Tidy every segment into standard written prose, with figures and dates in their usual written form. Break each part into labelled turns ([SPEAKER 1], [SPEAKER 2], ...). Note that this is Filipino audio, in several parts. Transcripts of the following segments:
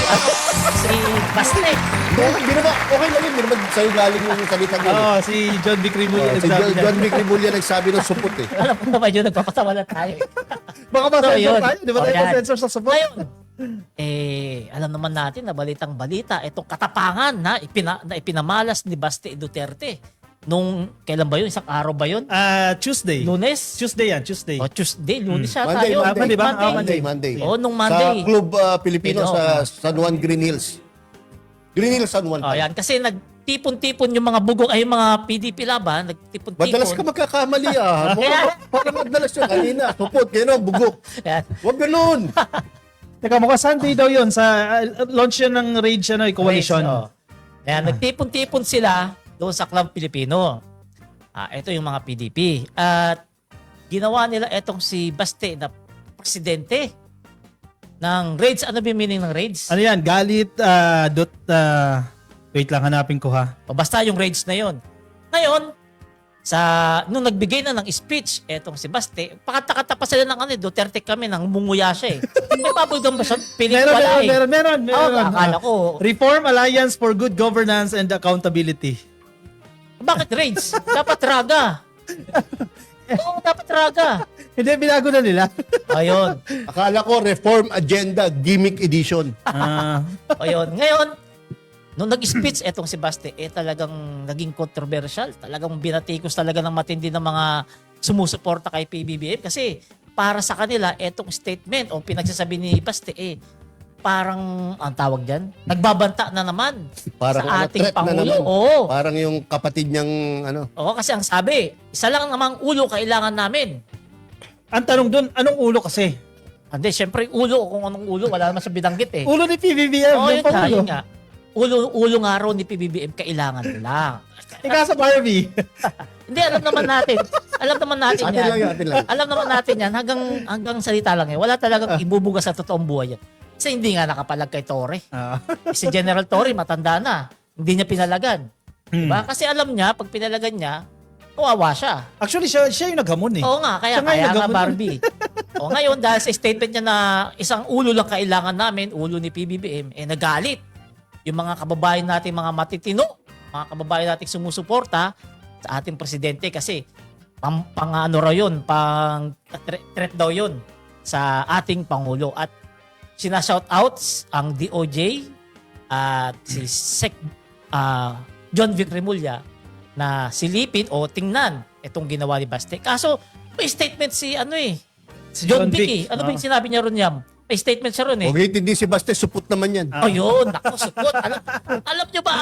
[SPEAKER 1] Si Baste.
[SPEAKER 2] Hindi naman, okay lang yun. Hindi naman sa'yo galing yung salita yun.
[SPEAKER 3] Oo, si John Vic Rimulya
[SPEAKER 2] Si
[SPEAKER 3] nagsabi niya.
[SPEAKER 2] John Vic Rimulya nagsabi ng supot eh.
[SPEAKER 1] Alam ko naman yun, nagpapatawa na tayo.
[SPEAKER 3] Baka
[SPEAKER 1] So,
[SPEAKER 3] ma-sensor
[SPEAKER 1] yun.
[SPEAKER 3] tayo. Di ba
[SPEAKER 1] Oh,
[SPEAKER 3] tayo
[SPEAKER 1] yan.
[SPEAKER 3] ma-sensor sa support?
[SPEAKER 1] Ngayon, alam naman natin na balitang-balita, itong katapangan na ipinamalas ni Baste Duterte. Kailan ba yun? Isang araw ba yun?
[SPEAKER 3] Tuesday.
[SPEAKER 1] Lunes?
[SPEAKER 3] Tuesday yan, Tuesday.
[SPEAKER 1] O Tuesday, Lunes siya
[SPEAKER 2] Monday,
[SPEAKER 1] tayo.
[SPEAKER 3] Monday ba?
[SPEAKER 2] Monday.
[SPEAKER 1] Oo, nung Monday.
[SPEAKER 2] Sa Club Pilipino
[SPEAKER 1] Pino.
[SPEAKER 2] sa San Juan Green Hills. Green Hills San Juan.
[SPEAKER 1] Oh, yan. Kasi nagtipon-tipon yung mga bugok, ay yung mga PDP laban, nagtipon-tipon.
[SPEAKER 2] Madalas ka magkakamali ah. Parang madalas yung kanina. Supot, kaya bugok.
[SPEAKER 1] Yan.
[SPEAKER 2] Huwag ganun.
[SPEAKER 3] Teka, mukhang Sunday daw yun. Sa launch yan ng Rage Coalition.
[SPEAKER 1] Oh. Yan, nagtipon-tipon sila doon sa Club Pilipino. Ito yung mga PDP. At ginawa nila itong si Baste na presidente ng raids. Ano ba yung meaning ng raids?
[SPEAKER 3] Ano yan? Galit. Wait lang, hanapin ko ha.
[SPEAKER 1] O basta yung raids na yon. Ngayon, nung nagbigay na ng speech, etong si Baste, pakata-kata pa sila ng Duterte kami, nang munguya siya eh. May pabugang ba siya? Piling wala eh.
[SPEAKER 3] Meron.
[SPEAKER 1] Akala ko.
[SPEAKER 3] Reform Alliance for Good Governance and Accountability.
[SPEAKER 1] Bakit raids? Dapat raga. Oo, dapat raga.
[SPEAKER 3] Hindi, binago na nila.
[SPEAKER 1] Ayun.
[SPEAKER 2] Akala ko Reform Agenda Gimmick Edition.
[SPEAKER 1] Ayun. Ngayon, nung nag-speech etong si Baste, talagang naging controversial. Talagang binatikos talaga ng matindi ng mga sumusuporta kay PBBM. Kasi para sa kanila, etong statement o pinagsasabi ni Baste, parang, ang tawag dyan, nagbabanta na naman
[SPEAKER 2] Parang
[SPEAKER 1] sa ating
[SPEAKER 2] threat na
[SPEAKER 1] Pangulo.
[SPEAKER 2] naman.
[SPEAKER 1] Oo.
[SPEAKER 2] Parang yung kapatid niyang
[SPEAKER 1] Oo, kasi ang sabi, isa lang namang ulo kailangan namin.
[SPEAKER 3] Ang tanong doon, anong ulo kasi?
[SPEAKER 1] Hindi, syempre ulo, kung anong ulo, wala naman sa binanggit eh.
[SPEAKER 3] Ulo ni PBBM.
[SPEAKER 1] Oo,
[SPEAKER 3] yung
[SPEAKER 1] yun nga,
[SPEAKER 3] Pangulo.
[SPEAKER 1] yun nga. Ulo nga raw ni PBBM, kailangan nila.
[SPEAKER 3] Ika sa Barbie.
[SPEAKER 1] Hindi, alam naman natin. Alam naman natin
[SPEAKER 2] Atin
[SPEAKER 1] yan.
[SPEAKER 2] lang yun, atin lang.
[SPEAKER 1] Alam naman natin yan. Hanggang salita lang yan. Wala talagang ibubuga sa totoong buhay yan. Kasi hindi nga nakapalag kay Torre. Si General Torre, matanda na. Hindi niya pinalagan. Diba? Kasi alam niya, pag pinalagan niya, kawawa siya.
[SPEAKER 3] Actually, siya yung naghamon eh.
[SPEAKER 1] Oo nga,
[SPEAKER 3] Siya nga yung
[SPEAKER 1] kaya nga
[SPEAKER 3] naghamon.
[SPEAKER 1] Barbie. O ngayon, dahil sa statement niya na isang ulo lang kailangan namin, ulo ni PBBM, nagalit. Yung mga kababayan natin, mga matitino, mga kababayan natin sumusuporta sa ating presidente kasi pang ano raw yun, pang threat daw yun sa ating Pangulo. At sinashoutouts ang DOJ at si John Vic Rimulya na silipin o tingnan itong ginawa ni Baste. Kaso may statement si
[SPEAKER 3] Si
[SPEAKER 1] John Vic.
[SPEAKER 3] Vic.
[SPEAKER 1] Ano ba yung sinabi niya ron yam? May statement siya ron eh.
[SPEAKER 2] Huwag hindi si Baste, supot naman yan.
[SPEAKER 1] Oh, yun. Ako, support. Alam nyo ba,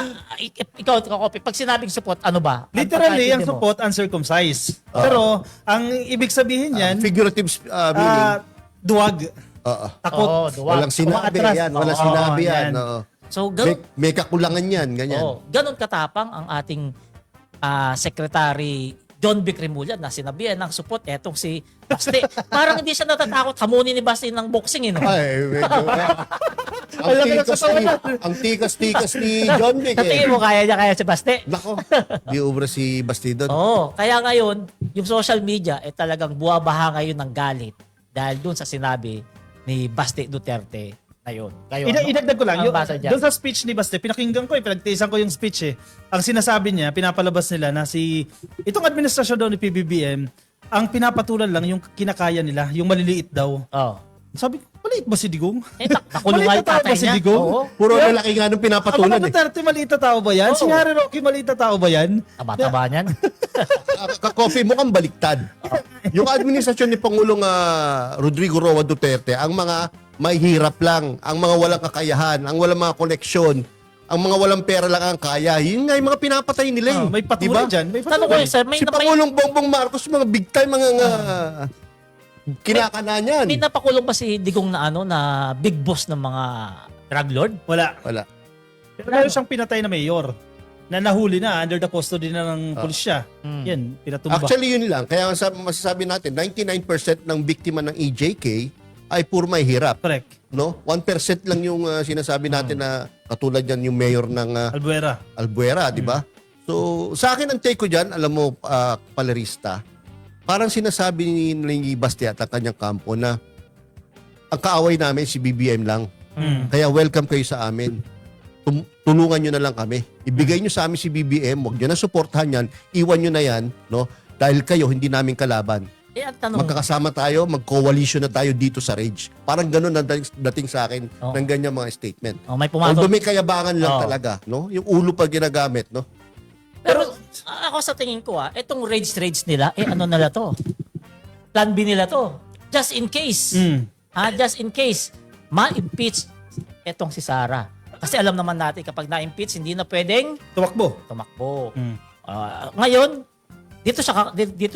[SPEAKER 1] ikaw, Kopi, pag sinabing support, ano ba?
[SPEAKER 3] Literally, ang
[SPEAKER 1] pagkakaintindi mo?
[SPEAKER 3] support, uncircumcised. Pero, ang ibig sabihin yan,
[SPEAKER 2] Figurative meaning.
[SPEAKER 3] duwag.
[SPEAKER 2] Oo.
[SPEAKER 3] Takot.
[SPEAKER 1] Oo, duwag.
[SPEAKER 2] Walang sinabi
[SPEAKER 3] Umaatras.
[SPEAKER 2] yan. Walang
[SPEAKER 3] Oo,
[SPEAKER 2] sinabi yan.
[SPEAKER 3] yan.
[SPEAKER 2] Oo.
[SPEAKER 1] So, ganun,
[SPEAKER 2] May kakulangan yan. Ganyan.
[SPEAKER 1] ganun katapang ang ating Secretary John Vic Rimulya na sinabihan ng support etong si Baste. Parang hindi siya natatakot hamunin ni Baste ng boxing, no?
[SPEAKER 2] Ay, medyo. Ang tikas-tikas ni John Vic
[SPEAKER 1] Sa tingin
[SPEAKER 2] eh.
[SPEAKER 1] mo, kaya si Baste?
[SPEAKER 2] Nako, di ubra si Bastidon.
[SPEAKER 1] Oo. Kaya ngayon, yung social media talagang buwabaha ngayon ng galit dahil dun sa sinabi ni Baste Duterte na yun. Kayo,
[SPEAKER 3] Idagdag ko lang,
[SPEAKER 1] ang basa dyan?
[SPEAKER 3] doon sa speech ni Baste, pinakinggan ko pinagtiisan ko yung speech eh. Ang sinasabi niya, pinapalabas nila na itong administrasyon daw ni PBBM, ang pinapatulan lang yung kinakaya nila, yung maliliit daw.
[SPEAKER 1] Oh.
[SPEAKER 3] Sabi ko, maliit ba si Digong?
[SPEAKER 1] Nakulong nga yung
[SPEAKER 3] Maliit na tao
[SPEAKER 1] tatay
[SPEAKER 3] ba si
[SPEAKER 1] niya.
[SPEAKER 3] Digong?
[SPEAKER 1] Oo.
[SPEAKER 2] Puro lalaki nga nung
[SPEAKER 3] Ang
[SPEAKER 2] pinapatulan
[SPEAKER 3] mga
[SPEAKER 2] eh.
[SPEAKER 3] Duterte, maliit na tao ba yan?
[SPEAKER 1] Oo.
[SPEAKER 3] Si Harry Roque, maliit na tao ba yan?
[SPEAKER 1] Taba-taba niyan.
[SPEAKER 2] Kakofi, mukhang baliktad. Yung administrasyon ni Pangulong Rodrigo Roa Duterte, ang mga may hirap lang, ang mga walang kakayahan, ang walang mga koneksyon, ang mga walang pera lang ang kaya. Yun nga yung mga pinapatay nila eh.
[SPEAKER 3] May patuloy dyan. May
[SPEAKER 1] Tanong ko
[SPEAKER 3] patuloy.
[SPEAKER 1] sir, may,
[SPEAKER 2] Si Pangulong Bongbong Marcos, mga big time, mga kinakana niyan.
[SPEAKER 1] may napakulong ba si Digong na na big boss ng mga drug lord?
[SPEAKER 3] Wala.
[SPEAKER 2] Wala.
[SPEAKER 3] Pero meron siyang pinatay na mayor na nahuli na under the custody na ng pulisya. Yan, pinatumba.
[SPEAKER 2] Actually, yun lang. Kaya masasabi natin, 99% ng biktima ng EJK ay puro may hirap.
[SPEAKER 3] Correct.
[SPEAKER 2] No? 1% lang yung sinasabi natin na katulad yan yung mayor ng
[SPEAKER 3] Albuera.
[SPEAKER 2] Albuera, di ba? So, sa akin ang take ko dyan, alam mo, palerista, parang sinasabi ni Baste at ang kanyang kampo na ang kaaway namin si BBM lang. Kaya welcome kayo sa amin. Tulungan nyo na lang kami. Ibigay nyo sa amin si BBM, huwag nyo na suportahan yan, iwan nyo na yan, no? Dahil kayo, hindi namin kalaban.
[SPEAKER 1] Ang tanong,
[SPEAKER 2] Magkakasama tayo, mag-coalition na tayo dito sa Rage. Parang ganun ang dating sa akin ng ganyan mga statement.
[SPEAKER 1] may pumato.
[SPEAKER 2] Although may kayabangan lang
[SPEAKER 1] Oo.
[SPEAKER 2] talaga, no? Yung ulo pa ginagamit, no?
[SPEAKER 1] Pero ako sa tingin ko, itong rage nila, ano nila to? Plan B nila to. Just in case. Just in case, ma-impeach etong si Sara. Kasi alam naman natin, kapag na-impeach, hindi na pwedeng tumakbo. Ngayon, dito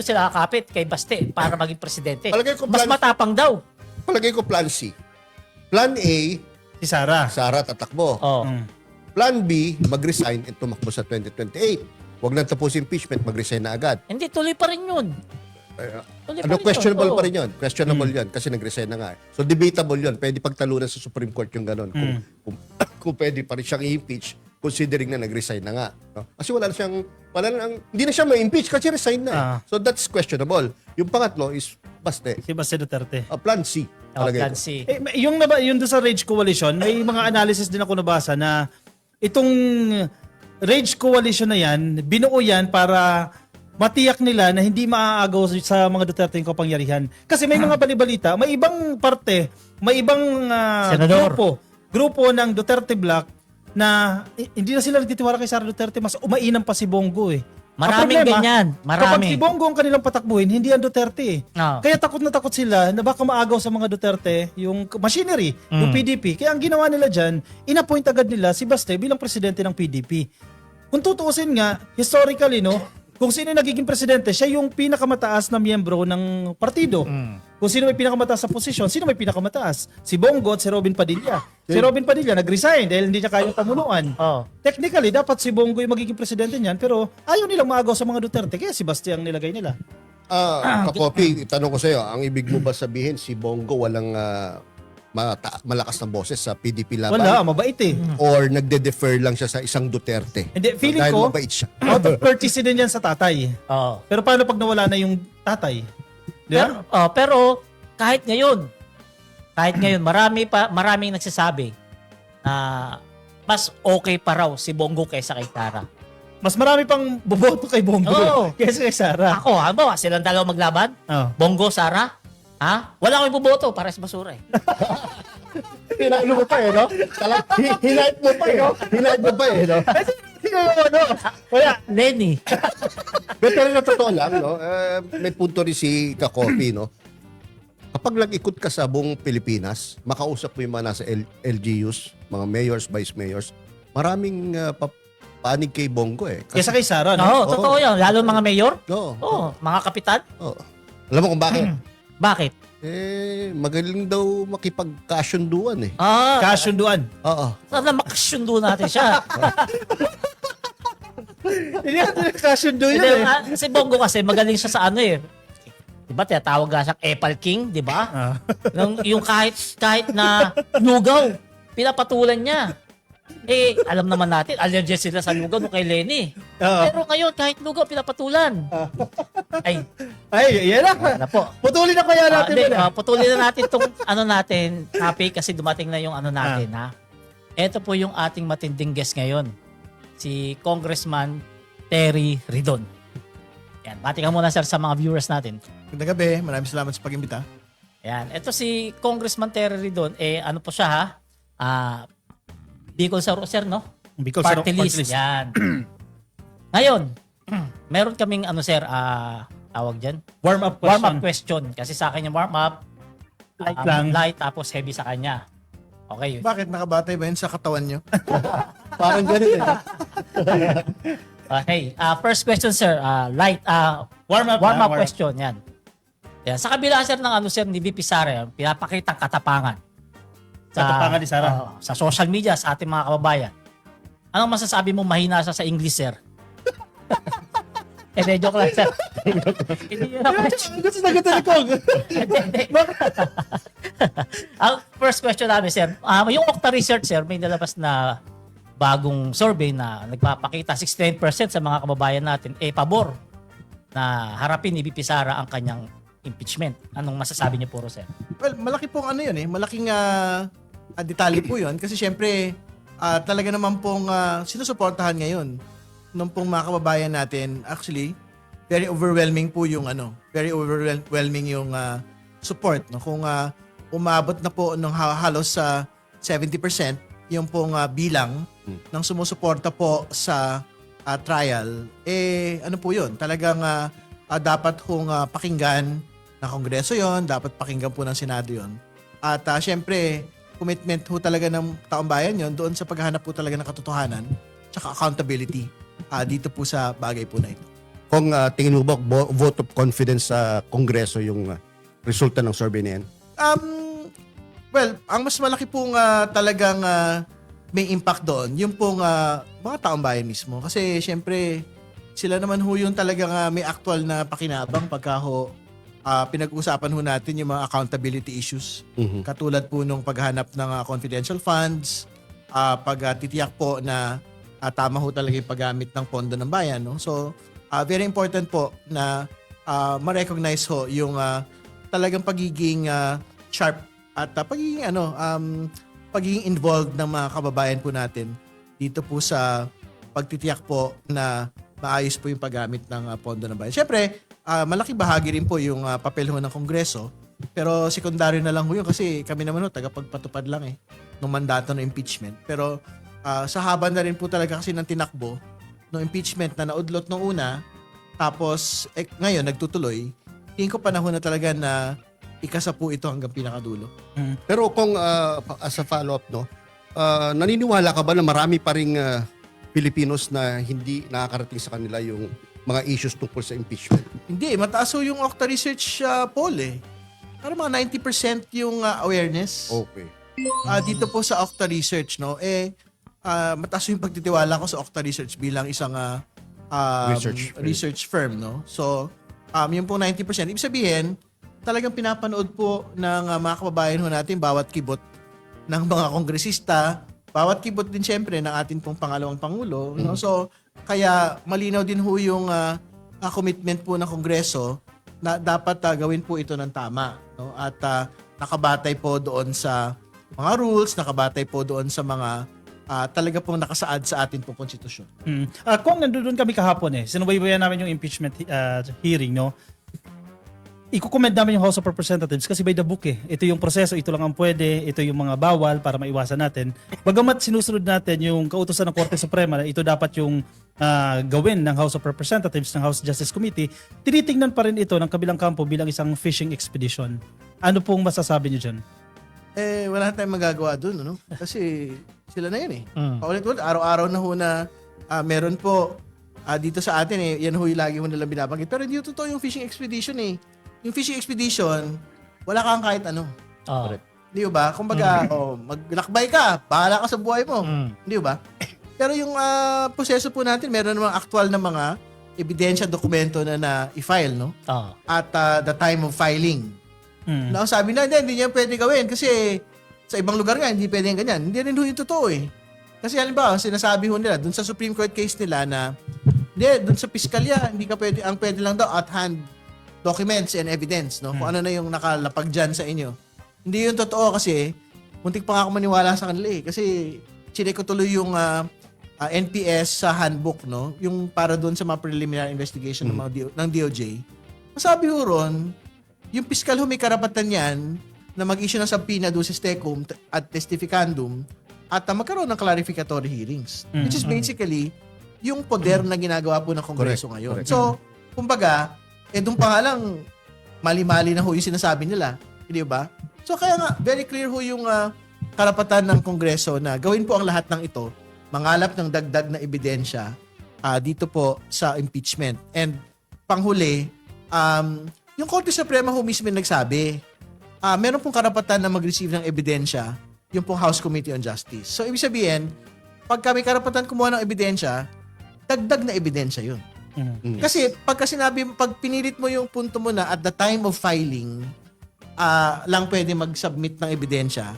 [SPEAKER 1] sila kakapit kay Baste para maging presidente.
[SPEAKER 2] Palagay ko
[SPEAKER 1] Mas
[SPEAKER 2] plan-
[SPEAKER 1] matapang daw.
[SPEAKER 2] Palagay ko plan C. Plan A,
[SPEAKER 3] Si Sara.
[SPEAKER 2] Sara tatakbo.
[SPEAKER 1] Oh.
[SPEAKER 2] Plan B, mag-resign at tumakbo sa 2028. Huwag lang tapos impeachment, mag-resign na agad.
[SPEAKER 1] Hindi, tuloy pa rin yun. Tuloy pa rin
[SPEAKER 2] Questionable
[SPEAKER 1] yun.
[SPEAKER 2] pa rin yun. Questionable yun kasi nag-resign na nga. So debatable yun. Pwede pagtalunan sa Supreme Court yung ganun. Kung pwede pa rin siyang i-impeach considering na nag-resign na nga. No? Kasi hindi na siya ma-impeach kasi resign na. So that's questionable. Yung pangatlo is Baste.
[SPEAKER 3] Si Baste Duterte.
[SPEAKER 2] Plan C. Palagay
[SPEAKER 1] Plan
[SPEAKER 2] ko.
[SPEAKER 1] C.
[SPEAKER 3] Yung doon sa Rage Coalition, may mga analysis din ako nabasa na itong Rage Coalition na yan, binuo yan para matiyak nila na hindi maaagaw sa mga Duterte yung kapangyarihan. Kasi may mga balibalita, may ibang parte, may ibang
[SPEAKER 1] Senador.
[SPEAKER 3] grupo ng Duterte Bloc na hindi na sila nagtitiwala kay Sara Duterte, mas umainam pa si Bongo eh.
[SPEAKER 1] Maraming
[SPEAKER 3] Ang problema,
[SPEAKER 1] ganyan.
[SPEAKER 3] Kapag
[SPEAKER 1] Marami.
[SPEAKER 3] si Bongo ang kanilang patakbuhin, hindi ang Duterte eh.
[SPEAKER 1] Oo.
[SPEAKER 3] Kaya takot na takot sila na baka maagaw sa mga Duterte yung machinery, yung PDP. Kaya ang ginawa nila dyan, inappoint agad nila si Baste bilang presidente ng PDP. Kung tutuusin nga, historically, no, kung sino yung nagiging presidente, siya yung pinakamataas na miyembro ng partido. Kung sino may pinakamataas sa posisyon, sino may pinakamataas? Si Bongo at si Robin Padilla. Si Robin Padilla nag-resign dahil hindi niya kayang pamunuan.
[SPEAKER 1] Oh.
[SPEAKER 3] Technically, dapat si Bongo yung magiging presidente niyan, pero ayaw nilang maagaw sa mga Duterte, kaya si Baste ang nilagay nila.
[SPEAKER 2] Kapopi, itanong ko sa iyo, ang ibig mo ba sabihin si Bongo walang malakas na boses sa PDP laban?
[SPEAKER 3] Wala, mabait eh.
[SPEAKER 2] Or nagde-defer lang siya sa isang Duterte?
[SPEAKER 3] Hindi, feeling
[SPEAKER 2] Dahil
[SPEAKER 3] ko,
[SPEAKER 2] mabait siya.
[SPEAKER 3] out of courtesy din yan sa tatay.
[SPEAKER 1] Oh.
[SPEAKER 3] Pero paano pag nawala na yung tatay? Di ba?
[SPEAKER 1] Pero kahit ngayon, maraming nagsasabi na mas okay pa raw si Bongo kaysa kay Sara.
[SPEAKER 3] Mas marami pang boboto kay Bongo
[SPEAKER 1] Oo.
[SPEAKER 3] kaysa kay Sara.
[SPEAKER 1] Ako, halimbawa, silang dalawa maglaban,
[SPEAKER 3] Oh.
[SPEAKER 1] Bongo, Sara, wala akong iboboto para sa basura eh.
[SPEAKER 2] Hinahit mo pa eh, no? Hinahit mo pa eh, no? Hinahit mo pa eh, no?
[SPEAKER 1] Wala, Lenny.
[SPEAKER 2] Pero na totoo lang, no? May punto rin si Kakopi, no? Kapag nag-ikot ka sa buong Pilipinas, makausap mo yung mga nasa LGUs, mga mayors, vice mayors, maraming panig kay Bongo eh.
[SPEAKER 3] Kaysa kay Sara, no?
[SPEAKER 1] Oo, totoo yan. Lalo mga mayor,
[SPEAKER 2] No.
[SPEAKER 1] mga kapitan.
[SPEAKER 2] Oh. Alam mo kung bakit?
[SPEAKER 1] Bakit?
[SPEAKER 2] Magaling daw makipagkasunduan eh.
[SPEAKER 3] Kasunduan.
[SPEAKER 2] Oo.
[SPEAKER 1] Sana makasundo natin siya.
[SPEAKER 3] Hindi natin kasundo yun
[SPEAKER 1] Hindi,
[SPEAKER 3] eh.
[SPEAKER 1] si Bongo kasi magaling siya sa ano eh. Diba, tinatawag nga siyang Epal King, di ba? Yung kahit na lugaw, pinapatulan niya. Alam naman natin, allergy sila sa lugaw nung kay Lenny. Pero ngayon, kahit lugaw, pinapatulan.
[SPEAKER 3] Yan na.
[SPEAKER 1] Ano po?
[SPEAKER 3] Putulin na kaya natin.
[SPEAKER 1] Putulin na natin itong topic kasi dumating na yung natin. Ito po yung ating matinding guest ngayon. Si Congressman Terry Ridon. Yan, bati ka muna sir sa mga viewers natin.
[SPEAKER 4] Magandang gabi. Maraming salamat sa pag-imbita.
[SPEAKER 1] Yan, ito si Congressman Terry Ridon, ano po siya Bicol sir, no?
[SPEAKER 3] Bicol
[SPEAKER 1] Party list. Yan. Ngayon, meron kaming sir, tawag dyan?
[SPEAKER 3] Warm-up
[SPEAKER 1] Warm-up question. Kasi sa akin yung warm-up,
[SPEAKER 3] Light lang.
[SPEAKER 1] light tapos heavy sa kanya. Okay.
[SPEAKER 4] Bakit nakabatay ba yun sa katawan nyo?
[SPEAKER 2] Parang ganito eh.
[SPEAKER 1] Okay. First question sir, light, warm-up
[SPEAKER 3] warm-up.
[SPEAKER 1] question. Yan. Yan. Sa kabila sir ng sir ni VP Sara, pinapakitang katapangan.
[SPEAKER 3] Katapangan ni Sara.
[SPEAKER 1] Sa social media, sa ating mga kababayan. Anong masasabi mo mahina siya sa English, sir? Joke lang, sir. Hindi yun ang question.
[SPEAKER 3] Gusto na ganda ni Kong.
[SPEAKER 1] Ang first question namin, sir. Yung Okta Research, sir, may nalabas na bagong survey na nagpapakita 69% sa mga kababayan natin pabor na harapin ni VP Sara ang kanyang impeachment. Anong masasabi niyo puro, sir?
[SPEAKER 4] Well, malaki pong ano yun eh. Malaking detalye po yun. Kasi syempre, talaga naman pong sinusuportahan ngayon nung pong mga kababayan natin. Actually, very overwhelming po yung very overwhelming yung support. No? Kung umabot na po ng halos sa 70% yung pong bilang ng sumusuporta po sa trial, ano po yun? Talagang dapat hong pakinggan ng Kongreso yon, dapat pakinggan po ng Senado yon. At syempre, commitment po talaga ng taong bayan yon doon sa paghahanap po talaga ng katotohanan tsaka accountability dito po sa bagay po na ito.
[SPEAKER 2] Kung tingin mo ba vote of confidence sa Kongreso yung resulta ng survey na yan?
[SPEAKER 4] Well, ang mas malaki pong talagang may impact doon, yung pong mga taong bayan mismo. Kasi syempre, sila naman ho yung talagang may actual na pakinabang pagka ho pinag-uusapan ho natin yung mga accountability issues. Katulad po nung paghanap ng confidential funds, pagtitiyak po na tama ho talaga yung paggamit ng pondo ng bayan. No? So, very important po na ma-recognize ho yung talagang pagiging sharp at pagiging involved ng mga kababayan po natin dito po sa pagtitiyak po na maayos po yung paggamit ng pondo ng bayan. Siyempre, malaki bahagi rin po yung papel ho ng Kongreso, pero sekundaryo na lang ho yun kasi kami naman ho, tagapagpatupad lang ng mandato ng impeachment. Pero sa haba na rin po talaga kasi ng tinakbo ng impeachment na naudlot nung una, tapos ngayon nagtutuloy, tingin ko panahon na talaga na ikasa po ito hanggang pinakadulo.
[SPEAKER 2] Pero kung as a follow-up, no, naniniwala ka ba na marami pa ring Filipinos na hindi nakakarating sa kanila yung mga issues tungkol sa impeachment?
[SPEAKER 4] Hindi, mataas ho yung Okta Research poll Parang mga 90% yung awareness.
[SPEAKER 2] Okay.
[SPEAKER 4] Dito po sa Okta Research, no, mataas yung pagtitiwala ko sa Okta Research bilang isang research firm, no. So, yung po 90%, ibig sabihin, talagang pinapanood po ng mga kababayan ho natin bawat kibot ng mga kongresista, bawat kibot din syempre ng ating pong pangalawang pangulo, no. So, kaya malinaw din ho yung commitment po ng Kongreso na dapat gawin po ito ng tama, no? At nakabatay po doon sa mga rules, nakabatay po doon sa mga talaga pong nakasaad sa ating pong konstitusyon.
[SPEAKER 3] Kung nandoon kami kahapon sinubaybayan namin yung impeachment hearing, no? I-commend namin yung House of Representatives kasi by the book Ito yung proseso, ito lang ang pwede, ito yung mga bawal para maiwasan natin. Bagamat sinusunod natin yung kautusan ng Korte Suprema na ito dapat yung gawin ng House of Representatives, ng House Justice Committee, tinitingnan pa rin ito ng kabilang kampo bilang isang fishing expedition. Ano pong masasabi niyo dyan?
[SPEAKER 4] Wala tayong magagawa dun, no? Kasi sila na yun Paulit-ulit, araw-araw na ho na meron po dito sa atin yan ho yung lagi ho nilang binabanggit. Pero hindi totoo yung fishing expedition Yung fishing expedition, wala kang kahit ano. Hindi ba? Kumbaga, maglakbay ka, bahala ka sa buhay mo. Hindi ba? Pero yung proseso po natin, meron namang actual na mga ebidensya, dokumento na i-file, no? At the time of filing. Na sabi na, hindi niya pwede gawin kasi sa ibang lugar nga, hindi pwede yung ganyan. Hindi rin ho yung totoo Kasi halimbawa, sinasabi ho nila, dun sa Supreme Court case nila na, dun sa piskalya, hindi ka pwede, ang pwede lang daw at hand documents and evidence, no? Kung ano na yung nakalapag dyan sa inyo. Hindi yun totoo kasi muntik pa nga ako maniwala sa kanila kasi chinek ko tuloy yung NPS sa handbook, no? Yung para doon sa mga preliminary investigation ng DOJ. Masabi ho ron, yung piskal may karapatan yan na mag-issue ng subpoena doon sa STECUM at testificandum at magkaroon ng clarificatory hearings. Which is basically yung poder na ginagawa po ng Kongreso ngayon.
[SPEAKER 2] Correct.
[SPEAKER 4] So, kumbaga, doon pa nga lang, mali-mali na ho yung sinasabi nila. Hindi ba? So, kaya nga, very clear ho yung karapatan ng Kongreso na gawin po ang lahat ng ito, mangalap ng dagdag na ebidensya dito po sa impeachment. And panghuli, yung Korte Suprema ho mismo nagsabi, meron pong karapatan na mag-receive ng ebidensya yung pong House Committee on Justice. So, ibig sabihin, pag kami karapatan kumuha ng ebidensya, dagdag na ebidensya yun. Kasi pag pinilit mo yung punto mo na at the time of filing, lang pwede mag-submit ng ebidensya,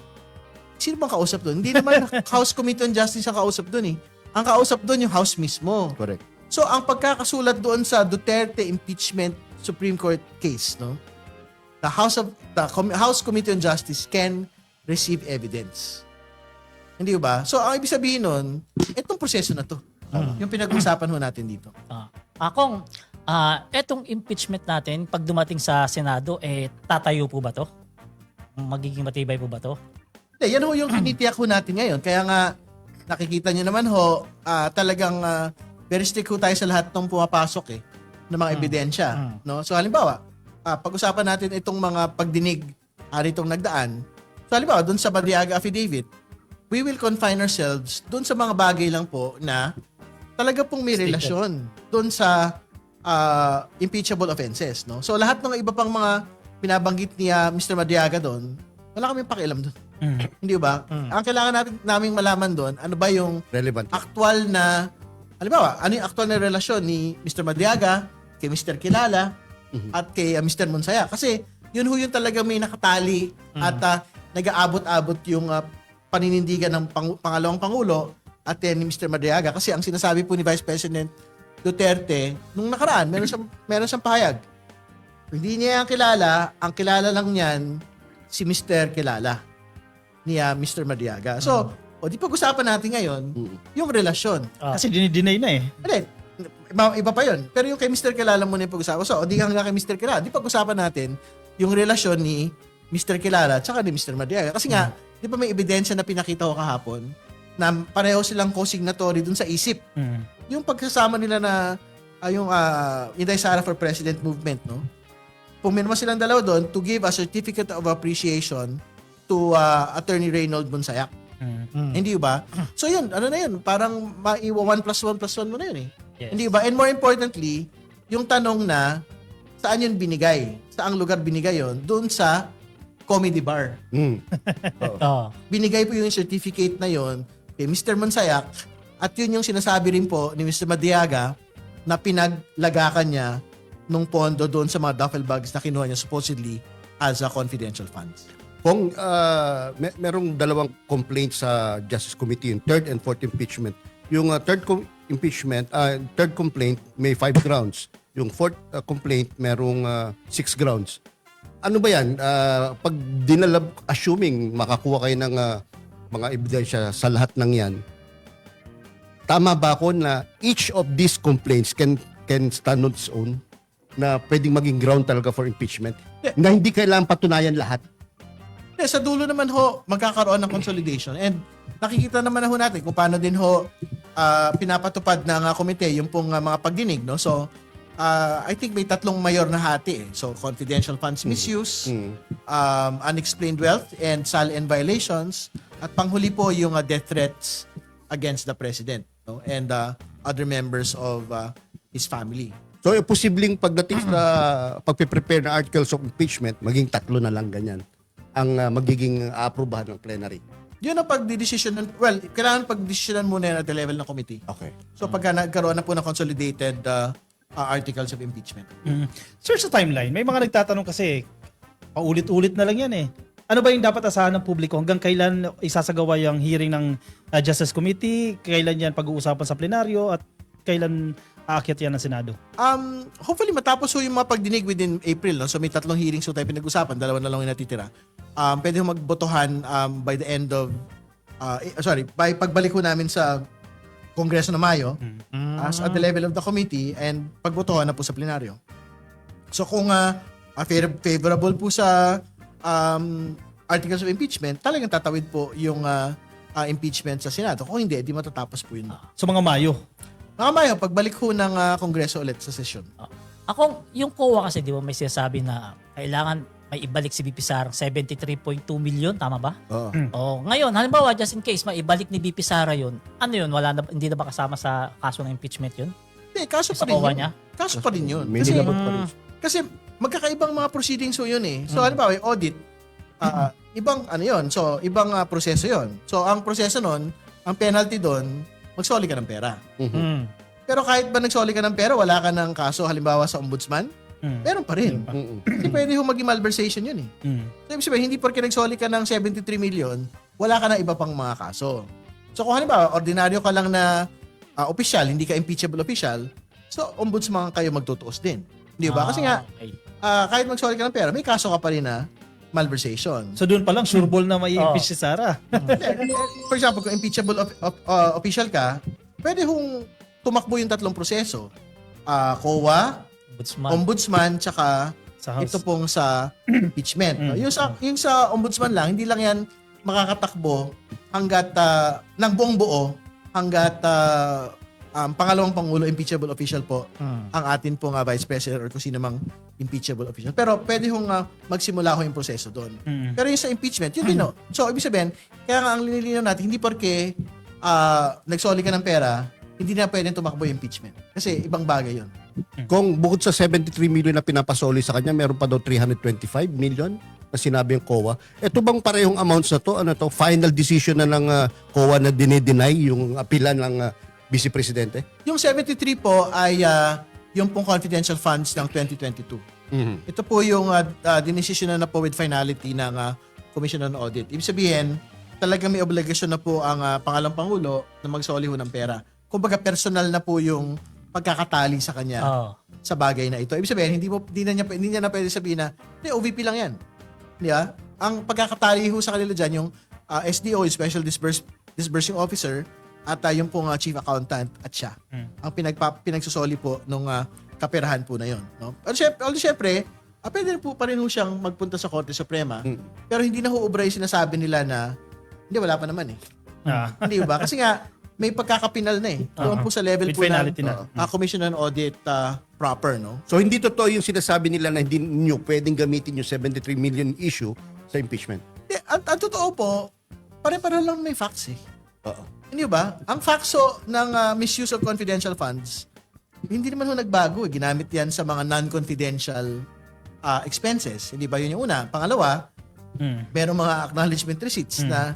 [SPEAKER 4] sino bang kausap doon? Hindi naman House Committee on Justice ang kausap doon Ang kausap doon yung House mismo.
[SPEAKER 2] Correct.
[SPEAKER 4] So, ang pagkakasulat doon sa Duterte impeachment Supreme Court case, no? The House Committee on Justice can receive evidence. Hindi ba? So, ang ibig sabihin nun, itong proseso na to. Yung pinag-usapan ho natin dito.
[SPEAKER 1] Akong, etong impeachment natin, pag dumating sa Senado, tatayo po ba to? Magiging matibay po ba to?
[SPEAKER 4] Yan ho yung tinitiyak ho natin ngayon. Kaya nga, nakikita nyo naman ho, talagang very strict ho tayo sa lahat ng pumapasok ng mga ebidensya. No? So halimbawa, pag-usapan natin itong mga pagdinig nitong nagdaan. So halimbawa, dun sa Madriaga Affidavit, we will confine ourselves dun sa mga bagay lang po na talaga pong may relasyon dun sa impeachable offenses. No? So lahat ng iba pang mga binabanggit ni Mr. Madriaga doon, wala kaming pakialam doon. Hindi ba? Ang kailangan naming malaman doon, ano ba yung
[SPEAKER 2] Relevant.
[SPEAKER 4] actual na, halimbawa, ano yung actual na relasyon ni Mr. Madriaga kay Mr. Kilala at kay Mr. Monsaya. Kasi yun ho yung talaga may nakatali at nag-aabot-abot yung paninindigan ng pangalawang Pangulo at ni Mr. Madriaga. Kasi ang sinasabi po ni Vice President Duterte, nung nakaraan, meron siyang pahayag. Hindi niya yung kilala, ang kilala lang niyan si Mr. Kilala ni Mr. Madriaga. So, di pag-usapan natin ngayon yung relasyon.
[SPEAKER 3] Kasi dinideny na eh.
[SPEAKER 4] Hindi, iba pa yun. Pero yung kay Mr. Kilala muna yung pag-usapan. So, di hanggang kay Mr. Kilala, di pag-usapan natin yung relasyon ni Mr. Kilala at saka ni Mr. Madriaga. Kasi nga, di ba may ebidensya na pinakita ko kahapon na pareho silang co-signatory dun sa isip. Yung pagsasama nila na yung Inday Sara for President movement, no? Pumirma silang dalawa doon to give a certificate of appreciation to Attorney Reynold Bonsayak. Hindi ba? So yun, ano na yun? Parang 1 plus 1 plus 1 mo na yun eh.
[SPEAKER 1] Yes.
[SPEAKER 4] Hindi ba? And more importantly, yung tanong na saan yun binigay? Saang lugar binigay yun? Doon sa comedy bar. Binigay po yung certificate na yun kay Mr. Bonsayak at yun yung sinasabi rin po ni Mr. Madriaga na pinaglagakan niya nung pondo doon sa mga duffel bags na kinuha niya supposedly as a confidential funds.
[SPEAKER 2] Kung merong dalawang complaint sa Justice Committee, yung third and fourth impeachment. Yung third complaint may 5 grounds. Yung fourth complaint merong 6 grounds. Ano ba yan? Pag dinalab, assuming makakuha kayo ng mga ebidensya sa lahat ng yan, tama ba ako na each of these complaints can stand on its own? Na pwedeng maging ground talaga for impeachment? Na hindi kailangan patunayan lahat?
[SPEAKER 4] Sa dulo naman ho, magkakaroon ng consolidation. And nakikita naman na ho natin kung paano din ho pinapatupad ng komite yung pong mga pagdinig. No? So, I think may 3 mayor na hati. So, confidential funds misuse, unexplained wealth, and SAL-N violations. At panghuli po yung death threats against the president, no? And other members of his family.
[SPEAKER 2] So, posibleng pagdating sa pagpe-prepare ng articles of impeachment, maging 3 na lang ganyan ang magiging aprobahan ng plenary.
[SPEAKER 4] Yun ang pagdidesisyonan. Well, kailangan pagdesisyonan muna yan at the level ng committee.
[SPEAKER 2] Okay.
[SPEAKER 4] So, pagka nagkaroon na po ng consolidated articles of impeachment.
[SPEAKER 3] Sir, sa timeline, may mga nagtatanong kasi, paulit-ulit na lang yan eh. Ano ba yung dapat asahan ng publiko? Hanggang kailan isasagawa yung hearing ng Justice Committee? Kailan yan pag-uusapan sa plenaryo? At kailan aakyat yan ng Senado?
[SPEAKER 4] Hopefully matapos ho yung mga pagdinig within April. No? So may 3 hearings ho tayo pinag-usapan. 2 na lang yung natitira. Pwede ho magbotohan by the end of by pagbalik ho namin sa Kongreso na Mayo as at the level of the committee and pagbotohan na po sa plenaryo. So kung favorable po sa articles of impeachment, talagang tatawid po yung impeachment sa Senado. Kung hindi, di matatapos po yun.
[SPEAKER 3] So mga Mayo.
[SPEAKER 4] Mga Mayo, pagbalik ho ng Kongreso ulit sa session.
[SPEAKER 1] Ako, yung COA kasi, di ba, may sinasabi na kailangan may ibalik si BP Sara 73.2 million, tama ba?
[SPEAKER 2] Oo.
[SPEAKER 1] Ngayon, halimbawa, just in case, maibalik ni BP Sara yun, ano yun? Hindi na ba kasama sa kaso ng impeachment yun?
[SPEAKER 4] Hindi, kaso
[SPEAKER 1] Sa
[SPEAKER 4] pa rin
[SPEAKER 1] COA
[SPEAKER 4] yun.
[SPEAKER 1] niya?
[SPEAKER 4] Kaso pa rin yun.
[SPEAKER 2] May
[SPEAKER 4] Kasi,
[SPEAKER 2] nilabot pa rin.
[SPEAKER 4] kasi magkakaibang mga proceedings ho yun eh. So, halimbawa, yung audit, ibang ano yun. So, ibang proseso yun. So, ang proseso nun, ang penalty doon, magsoli ka ng pera. Pero kahit ba nagsoli ka ng pera, wala ka ng kaso, halimbawa sa ombudsman, meron pa rin. Kasi pwede ho maging malversation yun eh. So, ibig sabihin, hindi porke nagsoli ka ng 73 million, wala ka na iba pang mga kaso. So, kung halimbawa, ordinaryo ka lang na official, hindi ka impeachable official, so, ombudsman kayo magtutuos din. Di ba? Kasi nga,
[SPEAKER 1] Okay.
[SPEAKER 4] kahit magsoli ka ng pera, may kaso ka pa rin na malversation.
[SPEAKER 3] So doon pa lang, sure ball na may
[SPEAKER 1] Oh.
[SPEAKER 3] impeach si Sara.
[SPEAKER 4] For example, kung impeachable official ka, pwede hong tumakbo yung tatlong proseso. COA,
[SPEAKER 1] Ombudsman.
[SPEAKER 4] Ombudsman, tsaka
[SPEAKER 3] Sa House.
[SPEAKER 4] ito pong sa impeachment. No? Yung sa Ombudsman lang, hindi lang yan makakatakbo hanggat ng buong buo hanggat pangalawang Pangulo, impeachable official po, ang atin pong Vice President or kung sino mang impeachable official. Pero pwede hong magsimula ho yung proseso doon. Pero yung sa impeachment, yun din. No? So, ibig sabihin, kaya nga ang linilinaw natin, hindi porke nagsoli ka ng pera, hindi na pwedeng tumakbo yung impeachment. Kasi ibang bagay yun.
[SPEAKER 2] Kung bukod sa 73 million na pinapasoli sa kanya, meron pa daw 325 million na sinabi yung COA. Ito bang parehong amounts na to? Ano to? Final decision na ng COA na dinedeny yung apilan ng Vice Presidente?
[SPEAKER 4] Yung 73 po ay yung pong confidential funds ng 2022. Ito po yung dinesisyon na po with finality ng Commission on Audit. Ibig sabihin, talagang may obligasyon na po ang pangalawang Pangulo na magsoli ho ng pera. Kumbaga personal na po yung pagkakatali sa kanya
[SPEAKER 1] Oh.
[SPEAKER 4] sa bagay na ito. Ibig sabihin, hindi niya na pwede sabihin na, hindi, OVP lang yan. Di ba? Ang pagkakatali ho sa kanila dyan, yung SDO, yung Special Disbursing Officer, at yung pong Chief Accountant at siya. Ang pinagsusoli po nung kaperahan po na yon. No? Although syempre, pwede po pa rin ho siyang magpunta sa Korte Suprema, pero hindi na ho ubra yung sinasabi nila na, hindi, wala pa naman eh. Hindi ba? Kasi nga, may pagkakapinal na eh. Doon po sa level
[SPEAKER 3] With
[SPEAKER 4] po
[SPEAKER 3] finality
[SPEAKER 4] ng
[SPEAKER 3] na.
[SPEAKER 4] Commission on Audit proper, no?
[SPEAKER 2] So hindi totoo yung sinasabi nila na hindi nyo pwedeng gamitin yung 73 million issue sa impeachment.
[SPEAKER 4] Ang totoo po, pare-pareho lang may facts eh.
[SPEAKER 2] Oo.
[SPEAKER 4] Hindi ba? Ang facto ng misuse of confidential funds, hindi naman ho nagbago. Ginamit yan sa mga non-confidential expenses. Hindi ba yun yung una? Pangalawa, merong mga acknowledgement receipts na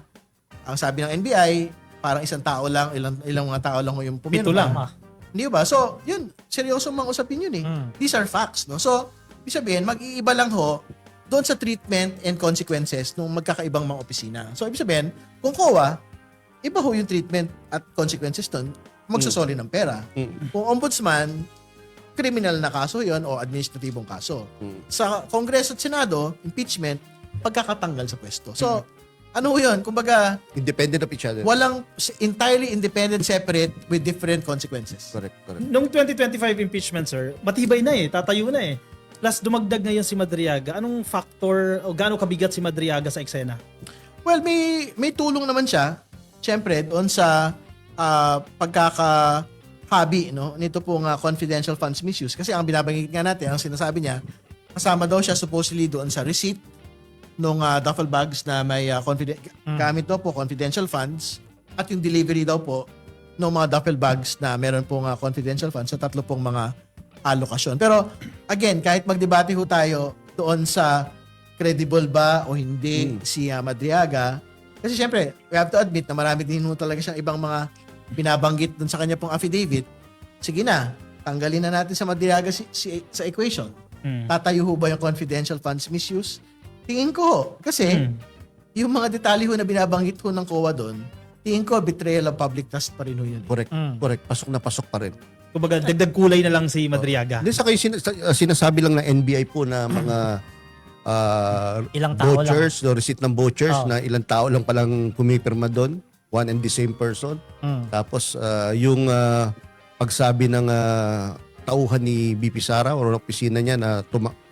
[SPEAKER 4] ang sabi ng NBI, parang isang tao lang, ilang mga tao lang yung pumirma.
[SPEAKER 3] 7 lang.
[SPEAKER 4] Hindi ba? So, yun, seryoso mang usapin yun eh. These are facts, no? So, ibig sabihin, mag-iiba lang ho doon sa treatment and consequences ng magkakaibang mga opisina. So, ibig sabihin, kung COA, iba ho yung treatment at consequences doon, magsasoli ng pera. Kung ombudsman, criminal na kaso yon o administratibong kaso. Sa Kongreso at Senado, impeachment, pagkakatanggal sa pwesto. So, ano ho yun? Kumbaga,
[SPEAKER 2] Independent of each other.
[SPEAKER 4] walang entirely independent, separate with different consequences.
[SPEAKER 2] Correct.
[SPEAKER 3] Nung 2025 impeachment, sir, matibay na eh, tatayo na eh. Plus, dumagdag ngayon si Madriaga. Anong factor o gaano kabigat si Madriaga sa eksena?
[SPEAKER 4] Well, may tulong naman siya. Siyempre, doon sa pagkaka-hobby, no? Nito pong confidential funds misuse. Kasi ang binabanggit nga natin, ang sinasabi niya, kasama daw siya supposedly doon sa receipt nung duffel bags na may gamit daw po confidential funds at yung delivery daw po ng mga duffel bags na meron pong confidential funds sa tatlo pong mga alokasyon. Pero again, kahit magdebate ho tayo doon sa credible ba o hindi si Madriaga, kasi syempre, we have to admit na marami din ho talaga siyang ibang mga binabanggit doon sa kanya pong affidavit. Sige na, tanggalin na natin sa Madriaga sa equation. Tatayo ho ba yung confidential funds misuse? Tingin ko ho. Kasi, yung mga detalye ho na binabanggit ho ng COA doon, tingin ko, betrayal of public trust pa rin ho yun.
[SPEAKER 2] Correct. Pasok na pasok pa rin.
[SPEAKER 3] Kumbaga, dagdag kulay na lang si Madriaga.
[SPEAKER 2] Hindi, sa kayo sinasabi lang ng NBI po na mga
[SPEAKER 1] Ilang tao
[SPEAKER 2] vouchers, no, receipt ng vouchers na ilang tao lang palang pumipirma doon, one and the same person. Tapos yung pagsabi ng tauhan ni BP Sara o ng opisina niya na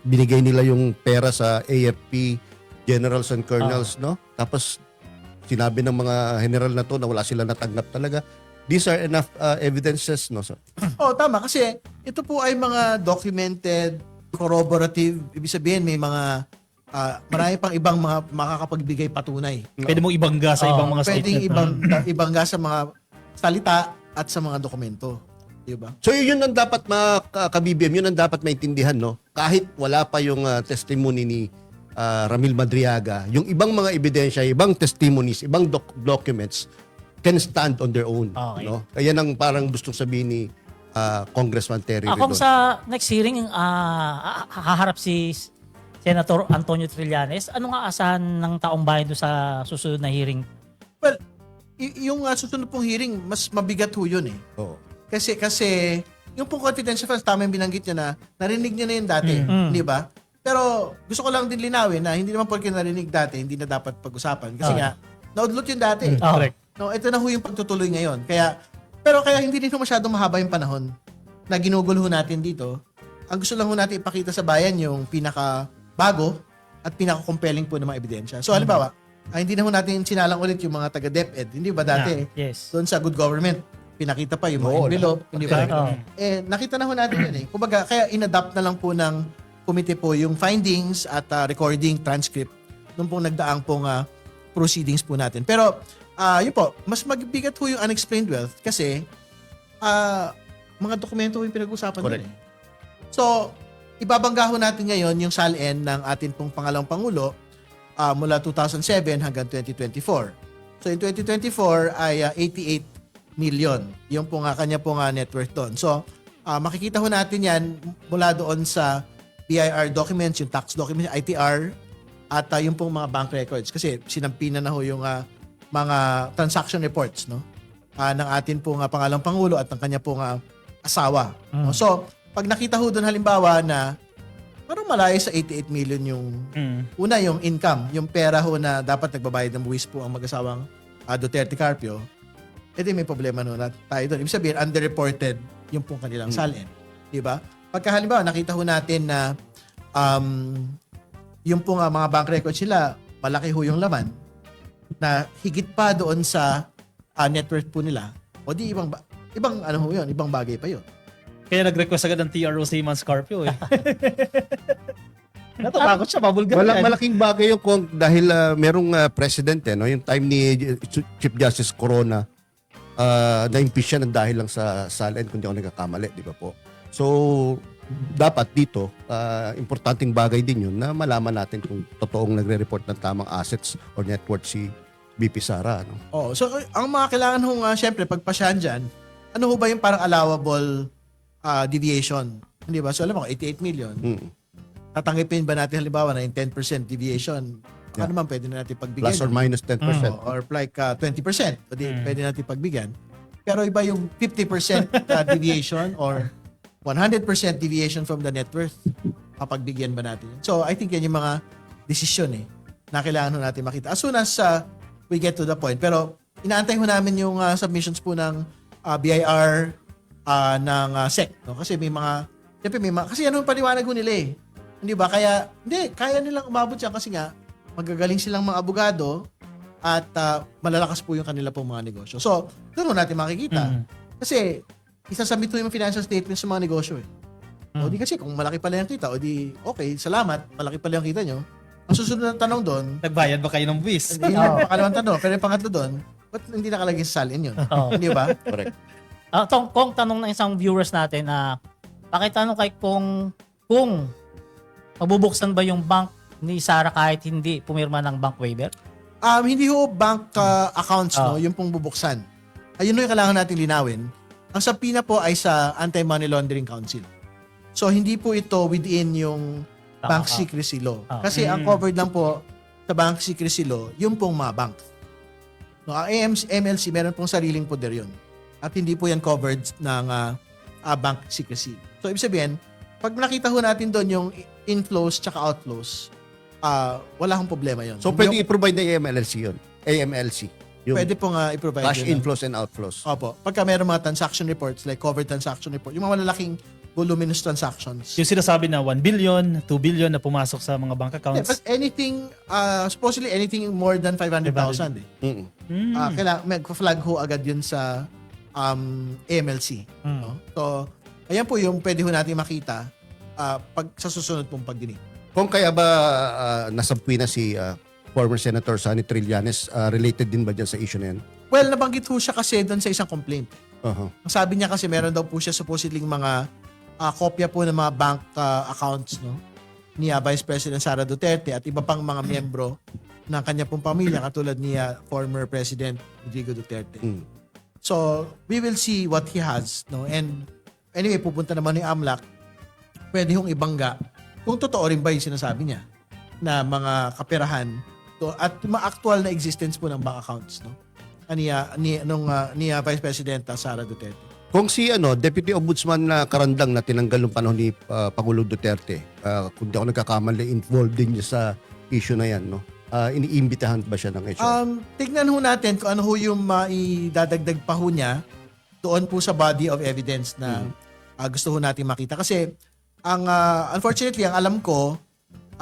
[SPEAKER 2] binigay nila yung pera sa AFP generals and colonels, no? Tapos sinabi ng mga general na to na wala sila natanggap talaga. These are enough evidences, no, sir?
[SPEAKER 4] Oh, tama. Kasi ito po ay mga documented, corroborative. Ibig sabihin, may mga marami pang ibang mga makakapagbigay patunay.
[SPEAKER 3] Pwede mong ibangga sa ibang mga
[SPEAKER 4] Pwedeng
[SPEAKER 3] statement.
[SPEAKER 4] ibangga sa mga salita at sa mga dokumento. Diba?
[SPEAKER 2] So yun ang dapat ka-BBM, yun ang dapat maintindihan, no? Kahit wala pa yung testimony ni Ramil Madriaga, yung ibang mga ebidensya, ibang testimonies, ibang documents can stand on their own,
[SPEAKER 1] Okay.
[SPEAKER 2] no? Kaya ang parang gustong sabihin ni Congressman Terry
[SPEAKER 1] Kung
[SPEAKER 2] Redon.
[SPEAKER 1] sa next hearing, haharap si Senator Antonio Trillanes, ano nga asahan ng taong bayan doon sa susunod na hearing?
[SPEAKER 4] Well, yung susunod pong hearing, mas mabigat ho yun eh.
[SPEAKER 2] Oo.
[SPEAKER 4] Kasi yung pong confidential funds, tama yung binanggit niya na narinig niya na yun dati. Di ba? Pero gusto ko lang din linawin na hindi naman porque narinig dati, hindi na dapat pag-usapan. Kasi nga, naudlot yun dati.
[SPEAKER 1] Correct.
[SPEAKER 4] No, ito na ho yung pagtutuloy ngayon. Kaya hindi din ho masyadong mahaba yung panahon na ginugulo ho natin dito. Ang gusto lang ho natin ipakita sa bayan yung pinaka-bago at pinaka-compelling po ng mga ebidensya. So, halimbawa, hindi na ho natin sinalang ulit yung mga taga-DepEd. Hindi ba dati?
[SPEAKER 1] Yes.
[SPEAKER 4] Doon sa good government, pinakita pa yung mga
[SPEAKER 2] Oo,
[SPEAKER 4] envelope. Hindi ba?
[SPEAKER 1] Oo.
[SPEAKER 4] Nakita na ho natin yun eh. Kumbaga, kaya inadapt na lang po ng committee po yung findings at recording transcript nung pong nagdaang pong proceedings po natin. Pero, yun po, mas magbigat po yung unexplained wealth kasi mga dokumento po yung pinag-usapan
[SPEAKER 2] Correct.
[SPEAKER 4] din eh. So, ibabangga ho natin ngayon yung SALN ng atin pong pangalawang Pangulo mula 2007 hanggang 2024. So, in 2024 ay 88 million. Yung po kanya po net worth doon. So, makikita ho natin yan mula doon sa BIR documents, yung tax documents, ITR, at yung pong mga bank records. Kasi sinampinan na ho yung mga transaction reports no ng atin pong pangalawang Pangulo at ng kanya pong asawa. No? So, pag nakita ho doon halimbawa na parang malayo sa 88 million yung una yung income, yung pera ho na dapat nagbabayad ng buwis po ang mag-asawang Duterte Carpio, edi may problema no na tayo doon. Ibig sabihin, underreported yung pong kanilang SALN. Di ba? Pagka halimbawa, nakita ho natin na yung pong mga bank records sila, malaki ho yung laman, na higit pa doon sa net worth po nila, o di ibang ano ho yun, ibang bagay pa yun.
[SPEAKER 3] Kaya nag-request agad ng TRO si Man Scarpio eh. Natatakot siya, mabulgar yan.
[SPEAKER 2] Malaking bagay yung dahil merong presidente, no? Yung time ni Chief Justice Corona, na-impeach siya ng dahil lang sa SALN, kung di ako nagkakamali, di ba po? So, dapat dito, importanteng bagay din yun na malaman natin kung totoong nagre-report ng tamang assets or net worth si BP Sara. No?
[SPEAKER 4] So ang mga kailangan hong syempre pagpasyahan dyan, ano ho ba yung parang allowable deviation? Hindi ba? So alam mo, 88 million. Tatanggipin ba natin halimbawa na yung 10% deviation? Ano naman pwede na natin pagbigyan?
[SPEAKER 2] Plus or minus 10%.
[SPEAKER 4] Or like 20%. O di, pwede natin pagbigyan. Pero iba yung 50% deviation or 100% deviation from the net worth. Papagbigyan ba natin? So, I think yan yung mga desisyon na kailangan natin makita. As soon as we get to the point. Pero, inaantay ho namin yung submissions po ng BIR ng SEC. No? Kasi may mga, kasi ano yung paliwanag ho nila eh. Hindi ba? Kaya nilang umabot siya kasi nga, magagaling silang mga abogado at malalakas po yung kanila pong mga negosyo. So, doon natin makikita. Kasi, isasubmit po yung financial statements sa mga negosyo eh. O di kasi kung malaki pala yung kita, o di okay, salamat, malaki pala yung kita nyo. Ang susunod na tanong doon,
[SPEAKER 3] Nagbayad ba kayo ng buwis?
[SPEAKER 4] hindi na pakalawang tanong, pero yung pangatlo doon, ba't hindi nakalagay sa salin yun? Hindi ba?
[SPEAKER 2] Correct.
[SPEAKER 1] Kung tanong ng isang viewers natin na pakitanong kay kung mabubuksan ba yung bank ni Sara kahit hindi pumirma ng bank waiver?
[SPEAKER 4] Hindi ho bank accounts no, yung pong bubuksan. Ayun yung kailangan natin linawin. Ang SAPINA po ay sa Anti-Money Laundering Council. So, hindi po ito within yung bank secrecy law. Kasi ang covered lang po sa bank secrecy law, yung pong mga bank. No, ang MLC, meron pong sariling poder yun. At hindi po yan covered ng bank secrecy. So, ibig sabihin, pag nakita ho natin doon yung inflows tsaka outflows, wala akong problema yun.
[SPEAKER 2] So, pwede i-provide ng AMLC yun. AMLC. Yung
[SPEAKER 4] pwede pong i-provide
[SPEAKER 2] cash
[SPEAKER 4] yun.
[SPEAKER 2] inflows and outflows.
[SPEAKER 4] Opo. Pagka meron mga transaction reports, like covered transaction report, yung mga malalaking voluminous transactions.
[SPEAKER 3] Yung sinasabi na 1 billion, 2 billion na pumasok sa mga bank
[SPEAKER 4] Yeah,
[SPEAKER 3] accounts.
[SPEAKER 4] but anything, supposedly anything more than 500,000 eh. Kailangan mag-flag ho agad yun sa AMLC. No? So, ayan po yung pwede ho natin makita pag sa susunod pong pagdinig.
[SPEAKER 2] Kung kaya ba nasampuin na si former Senator Sonny Trillanes, related din ba dyan sa issue na yan?
[SPEAKER 4] Well, nabanggit ho siya kasi doon sa isang complaint.
[SPEAKER 2] Uh-huh.
[SPEAKER 4] Ang sabi niya kasi meron daw po siya supposedly mga kopya po ng mga bank accounts no ni Vice President Sara Duterte at iba pang mga miyembro ng kanya pong pamilya katulad ni former President Rodrigo Duterte. So, we will see what he has no and anyway pupunta naman ni AMLAC, pwede hong ibangga kung totoo rin ba yung sinasabi niya na mga kaperahan at mga actual na existence po ng bank accounts no ni Vice President Sara Duterte.
[SPEAKER 2] Kung si Deputy Ombudsman na Karandang na tinanggal ng panahon ni Pangulong Duterte, kung di ako nagkakamali, involved din niya sa issue na yan, no? Iniimbitahan ba siya ng HR?
[SPEAKER 4] Tignan ho natin kung ano ho yung maidadagdag pa ho niya doon po sa body of evidence na gusto ho natin makita. Kasi, unfortunately, ang alam ko,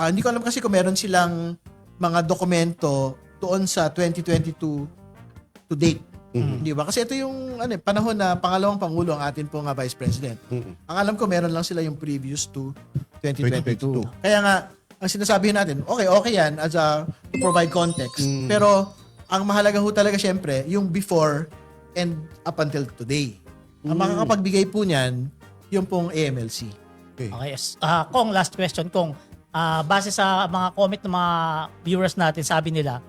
[SPEAKER 4] hindi ko alam kasi kung meron silang mga dokumento doon sa 2022 to date. Di ba? Kasi ito yung panahon na pangalawang pangulo ang atin pong Vice President. Ang alam ko, meron lang sila yung previous to 2022. Kaya nga, ang sinasabi natin, okay yan as to provide context. Pero, ang mahalaga ho talaga syempre, yung before and up until today. Ang makakapagbigay po niyan, yung pong AMLC.
[SPEAKER 1] Okay, yes. Kong, last question, Kong. Base sa mga comment ng mga viewers natin, sabi nila,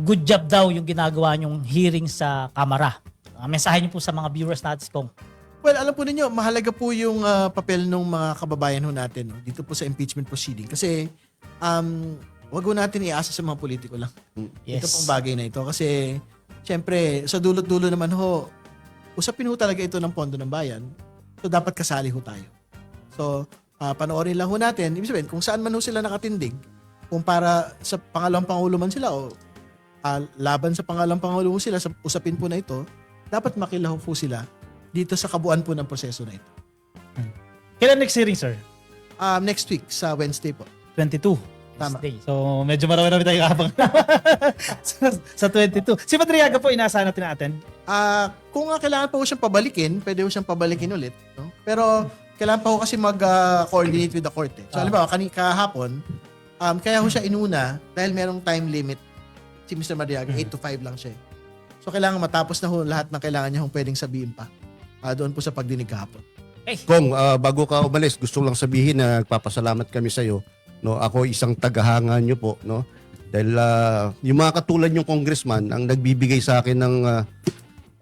[SPEAKER 1] good job daw yung ginagawa nyong hearing sa Kamara. Mensahe niyo po sa mga viewers natin, Kong.
[SPEAKER 4] Well, alam po ninyo, mahalaga po yung papel ng mga kababayan ho natin dito po sa impeachment proceeding. Kasi, wag ho natin iasa sa mga politiko lang.
[SPEAKER 1] Yes.
[SPEAKER 4] Ito pong bagay na ito. Kasi, syempre, sa dulot-dulo naman ho, usapin ho talaga ito ng pondo ng bayan. So, dapat kasali ho tayo. So, panoorin lang ho natin. Ibig sabihin, kung saan man ho sila nakatindig, kung para sa pangalawang pangulo man sila o laban sa pangalawang pangulo ho sila sa usapin po na ito, dapat makilaho po sila dito sa kabuuan po ng proseso na ito.
[SPEAKER 3] Kailan next hearing, sir?
[SPEAKER 4] Next week, sa Wednesday po.
[SPEAKER 3] 22.
[SPEAKER 4] Tama.
[SPEAKER 1] Stay.
[SPEAKER 3] So, medyo marami tayong abang sa 22. Si Madriaga po, inaasahan natin na-attend.
[SPEAKER 4] Kung kailangan pa ho siyang pabalikin, pwede ho siyang pabalikin ulit. No? Pero, kailangan pa ho kasi mag-coordinate with the court. So, halimbawa, kahapon, kaya ho siya inuna dahil merong time limit si Mr. Madriaga, 8 to 5 lang siya. So, kailangan matapos na ho lahat ng kailangan niya hong pwedeng sabihin pa doon po sa pagdinig kahapon.
[SPEAKER 2] Kung bago ka umalis, gusto lang sabihin na nagpapasalamat kami sa iyo. No, ako isang tagahanga niyo po, no? Dahil yung mga katulad yung congressman ang nagbibigay sa akin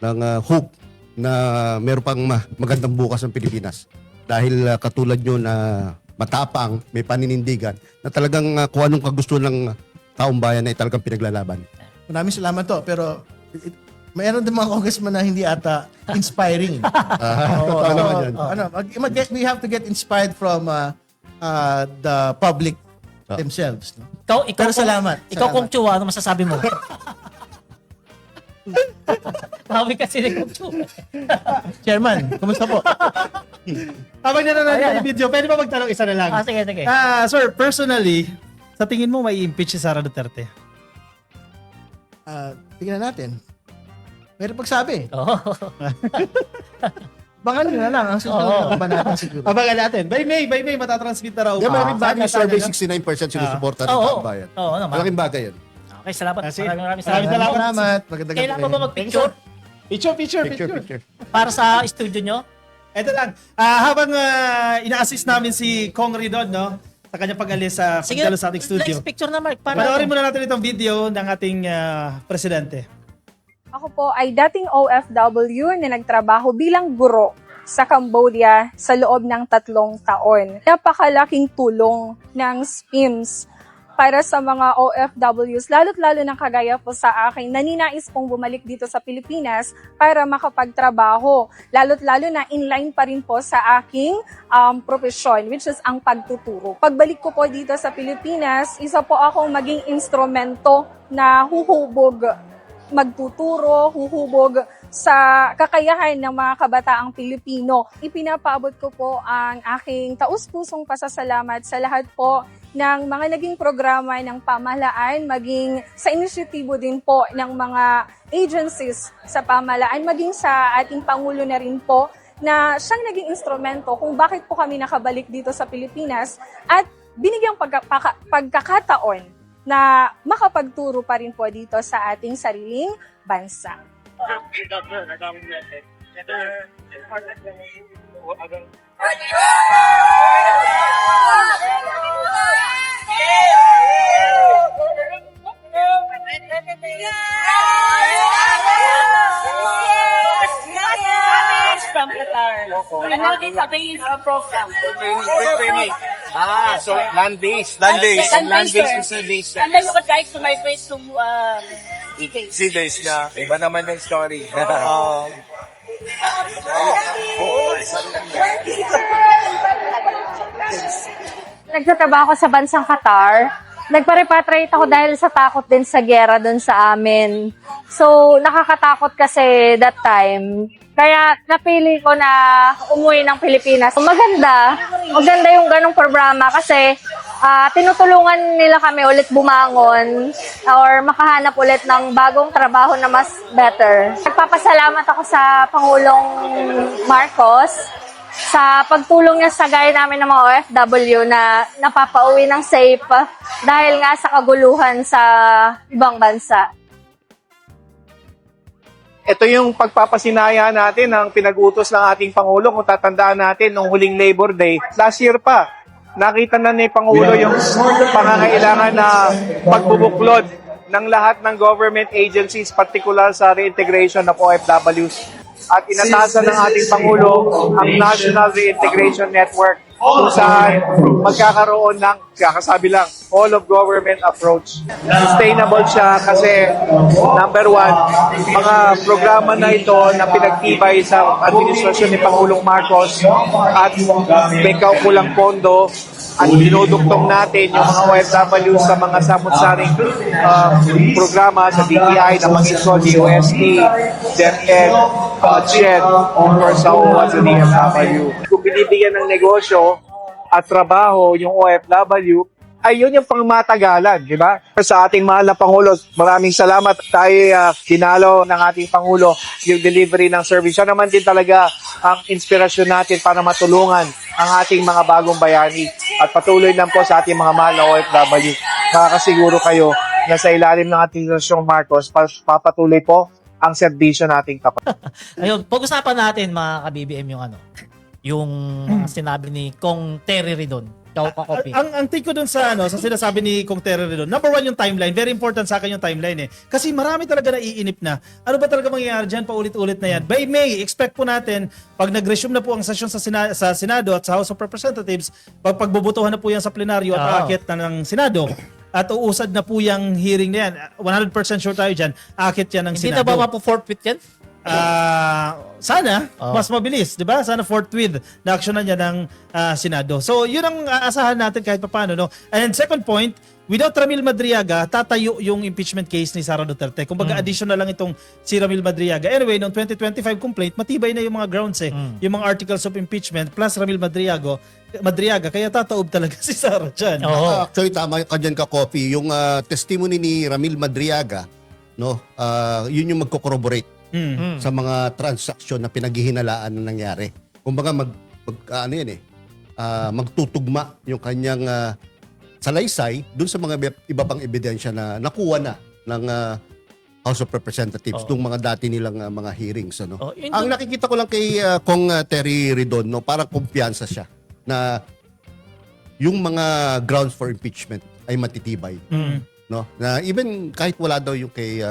[SPEAKER 2] ng hope na meron pang magandang bukas ng Pilipinas. Dahil katulad nyo na matapang, may paninindigan, na talagang kung anong kagusto ng taong bayan ay talagang pinaglalaban.
[SPEAKER 4] Maraming salamat to, pero mayroon din mga congressman na hindi ata inspiring.
[SPEAKER 2] Totoo naman yan.
[SPEAKER 4] We have to get inspired from the public themselves. No?
[SPEAKER 1] Ikaw,
[SPEAKER 4] Pero salamat.
[SPEAKER 1] Ikaw, Kong Chu, ano masasabi mo? Tawag kasi ni Kong Chu.
[SPEAKER 4] Chairman, kumusta po?
[SPEAKER 3] Habang nanonood yung video, pwede ba magtanong isa na lang?
[SPEAKER 1] Sige.
[SPEAKER 3] Sir, personally, sa tingin mo may impeach si Sara Duterte?
[SPEAKER 4] Tingnan natin. Meron pagsabi.
[SPEAKER 1] Oo.
[SPEAKER 4] Bangan nyo na lang ang susunod na kabanata siguro.
[SPEAKER 3] Abangan natin. By May, matatransmit na raw.
[SPEAKER 2] Di ba, malaking bagay
[SPEAKER 3] Sana,
[SPEAKER 2] survey,
[SPEAKER 3] no?
[SPEAKER 2] 69% sinusuporta ng
[SPEAKER 1] Oo.
[SPEAKER 2] taong bayan.
[SPEAKER 1] Oo naman.
[SPEAKER 2] Malaking bagay yan.
[SPEAKER 1] Okay, salamat.
[SPEAKER 3] Sige.
[SPEAKER 1] Maraming
[SPEAKER 3] Maraming
[SPEAKER 1] salamat.
[SPEAKER 3] salamat.
[SPEAKER 4] Magandang
[SPEAKER 1] Kailan
[SPEAKER 4] gabi.
[SPEAKER 1] pa ba mag-picture
[SPEAKER 3] Picture.
[SPEAKER 1] para sa studio nyo?
[SPEAKER 3] Ito lang. Habang ina-assist namin si Kong Ridon, no? Sa kanyang pag-alis sa pagdalo sa ating studio.
[SPEAKER 1] Next picture na, Mark. Para
[SPEAKER 3] Panoorin muna natin itong video ng ating presidente.
[SPEAKER 5] Ako po ay dating OFW na nagtrabaho bilang guro sa Cambodia sa loob ng 3 taon. Napakalaking tulong ng SPIMS para sa mga OFWs, lalo't-lalo na kagaya po sa akin, naninais pong bumalik dito sa Pilipinas para makapagtrabaho. Lalo't-lalo na inline pa rin po sa aking profesyon, which is ang pagtuturo. Pagbalik ko po dito sa Pilipinas, isa po akong maging instrumento na huhubog magtuturo, huhubog sa kakayahan ng mga kabataang Pilipino. Ipinapaabot ko po ang aking taus-pusong pasasalamat sa lahat po ng mga naging programa ng pamahalaan, maging sa inisyatibo din po ng mga agencies sa pamahalaan, maging sa ating Pangulo na rin po na siyang naging instrumento kung bakit po kami nakabalik dito sa Pilipinas at binigyang pagkakataon na makapagturo pa rin po dito sa ating sariling bansa.
[SPEAKER 6] From Qatar. And now this is a program.
[SPEAKER 7] So land-based. Land-based facilities.
[SPEAKER 6] And then you could write to my face to details.
[SPEAKER 7] See days niya. Iba naman yung story.
[SPEAKER 8] Nagtatrabaho ako sa bansang Qatar. Nagpa-repatriate ako dahil sa takot din sa gera doon sa amin. So, nakakatakot kasi that time. Kaya napili ko na umuwi ng Pilipinas. Maganda yung ganong programa kasi tinutulungan nila kami ulit bumangon or makahanap ulit ng bagong trabaho na mas better. Nagpapasalamat ako sa Pangulong Marcos sa pagtulong niya sa gaya namin ng mga OFW na napapauwi ng safe dahil nga sa kaguluhan sa ibang bansa.
[SPEAKER 7] Ito yung pagpapasinaya natin ng pinag-utos ng ating Pangulo. Kung tatandaan natin, nung huling Labor Day, last year pa, nakita na ni Pangulo yung pangangailangan na pagbubuklod ng lahat ng government agencies, particular sa reintegration ng OFWs. At inatasan ng ating Pangulo ang National Reintegration Network kung saan magkakaroon ng, kakasabi lang, all-of-government approach. Sustainable siya kasi, number one, mga programa na ito na pinagtibay sa administrasyon ni Pangulong Marcos at may kaukulang pondo at dinuduktong natin yung mga OFW sa mga samot-saring programa sa DTI na mag-install DOST, DepEd, JED, or sa OWA sa DFW. Kung binibigyan ng negosyo at trabaho yung OFW, ay yun yung pangmatagalan, di ba? Sa ating mahal na Pangulo, maraming salamat. Tayo dinalo ng ating Pangulo yung delivery ng service. Siya naman din talaga ang inspirasyon natin para matulungan ang ating mga bagong bayani. At patuloy lang po sa ating mga mahal na OFW. Makakasiguro kayo na sa ilalim ng ating Administrasyong Marcos, papatuloy po ang serbisyo nating tapat.
[SPEAKER 1] Ayun, pag-usapan natin mga ka-BBM yung sinabi ni Kong Terry Ridon. Ikaw ka, Kopi.
[SPEAKER 3] Ang take ko dun sa sa sinasabi ni Kong Terry Ridon, number one yung timeline. Very important sa akin yung timeline Kasi marami talaga naiinip na. Ano ba talaga mangyayari dyan? Paulit-ulit na yan. By May, expect po natin, pag nag-resume na po ang sesyon sa Senado at sa House of Representatives, pagbubutuhan na po yan sa plenaryo at aakyat na ng Senado, at uusad na po yung hearing na yan. 100% sure tayo dyan, aakyat yan ng
[SPEAKER 1] Hindi
[SPEAKER 3] Senado.
[SPEAKER 1] na ba mapo-forfeit yan?
[SPEAKER 3] Sana mas mabilis, 'di ba? Sana forthwith na aksyonan niya ng Senado. So, 'yun ang aasahan natin kahit papaano, no. And second point, without Ramil Madriaga, tatayo yung impeachment case ni Sara Duterte. Kumbaga additional lang itong si Ramil Madriaga. Anyway, noong 2025 complaint, matibay na yung mga grounds yung mga articles of impeachment plus Ramil Madriaga, kaya tataob talaga si Sara dyan.
[SPEAKER 2] Actually, tama ka dyan ka, Coffee. Yung testimony ni Ramil Madriaga, no, yun yung magko-corroborate sa mga transaksyon na pinaghihinalaan na nangyari. Kumbaga magtutugma yung kanyang salaysay dun sa mga iba pang ebidensya na nakuha na ng House of Representatives nung mga dati nilang mga hearings, ano. Ang nakikita ko lang kay Kong Terry Ridon, no, parang kumpiyansa siya na yung mga grounds for impeachment ay matitibay, no. Na even kahit wala daw yung kay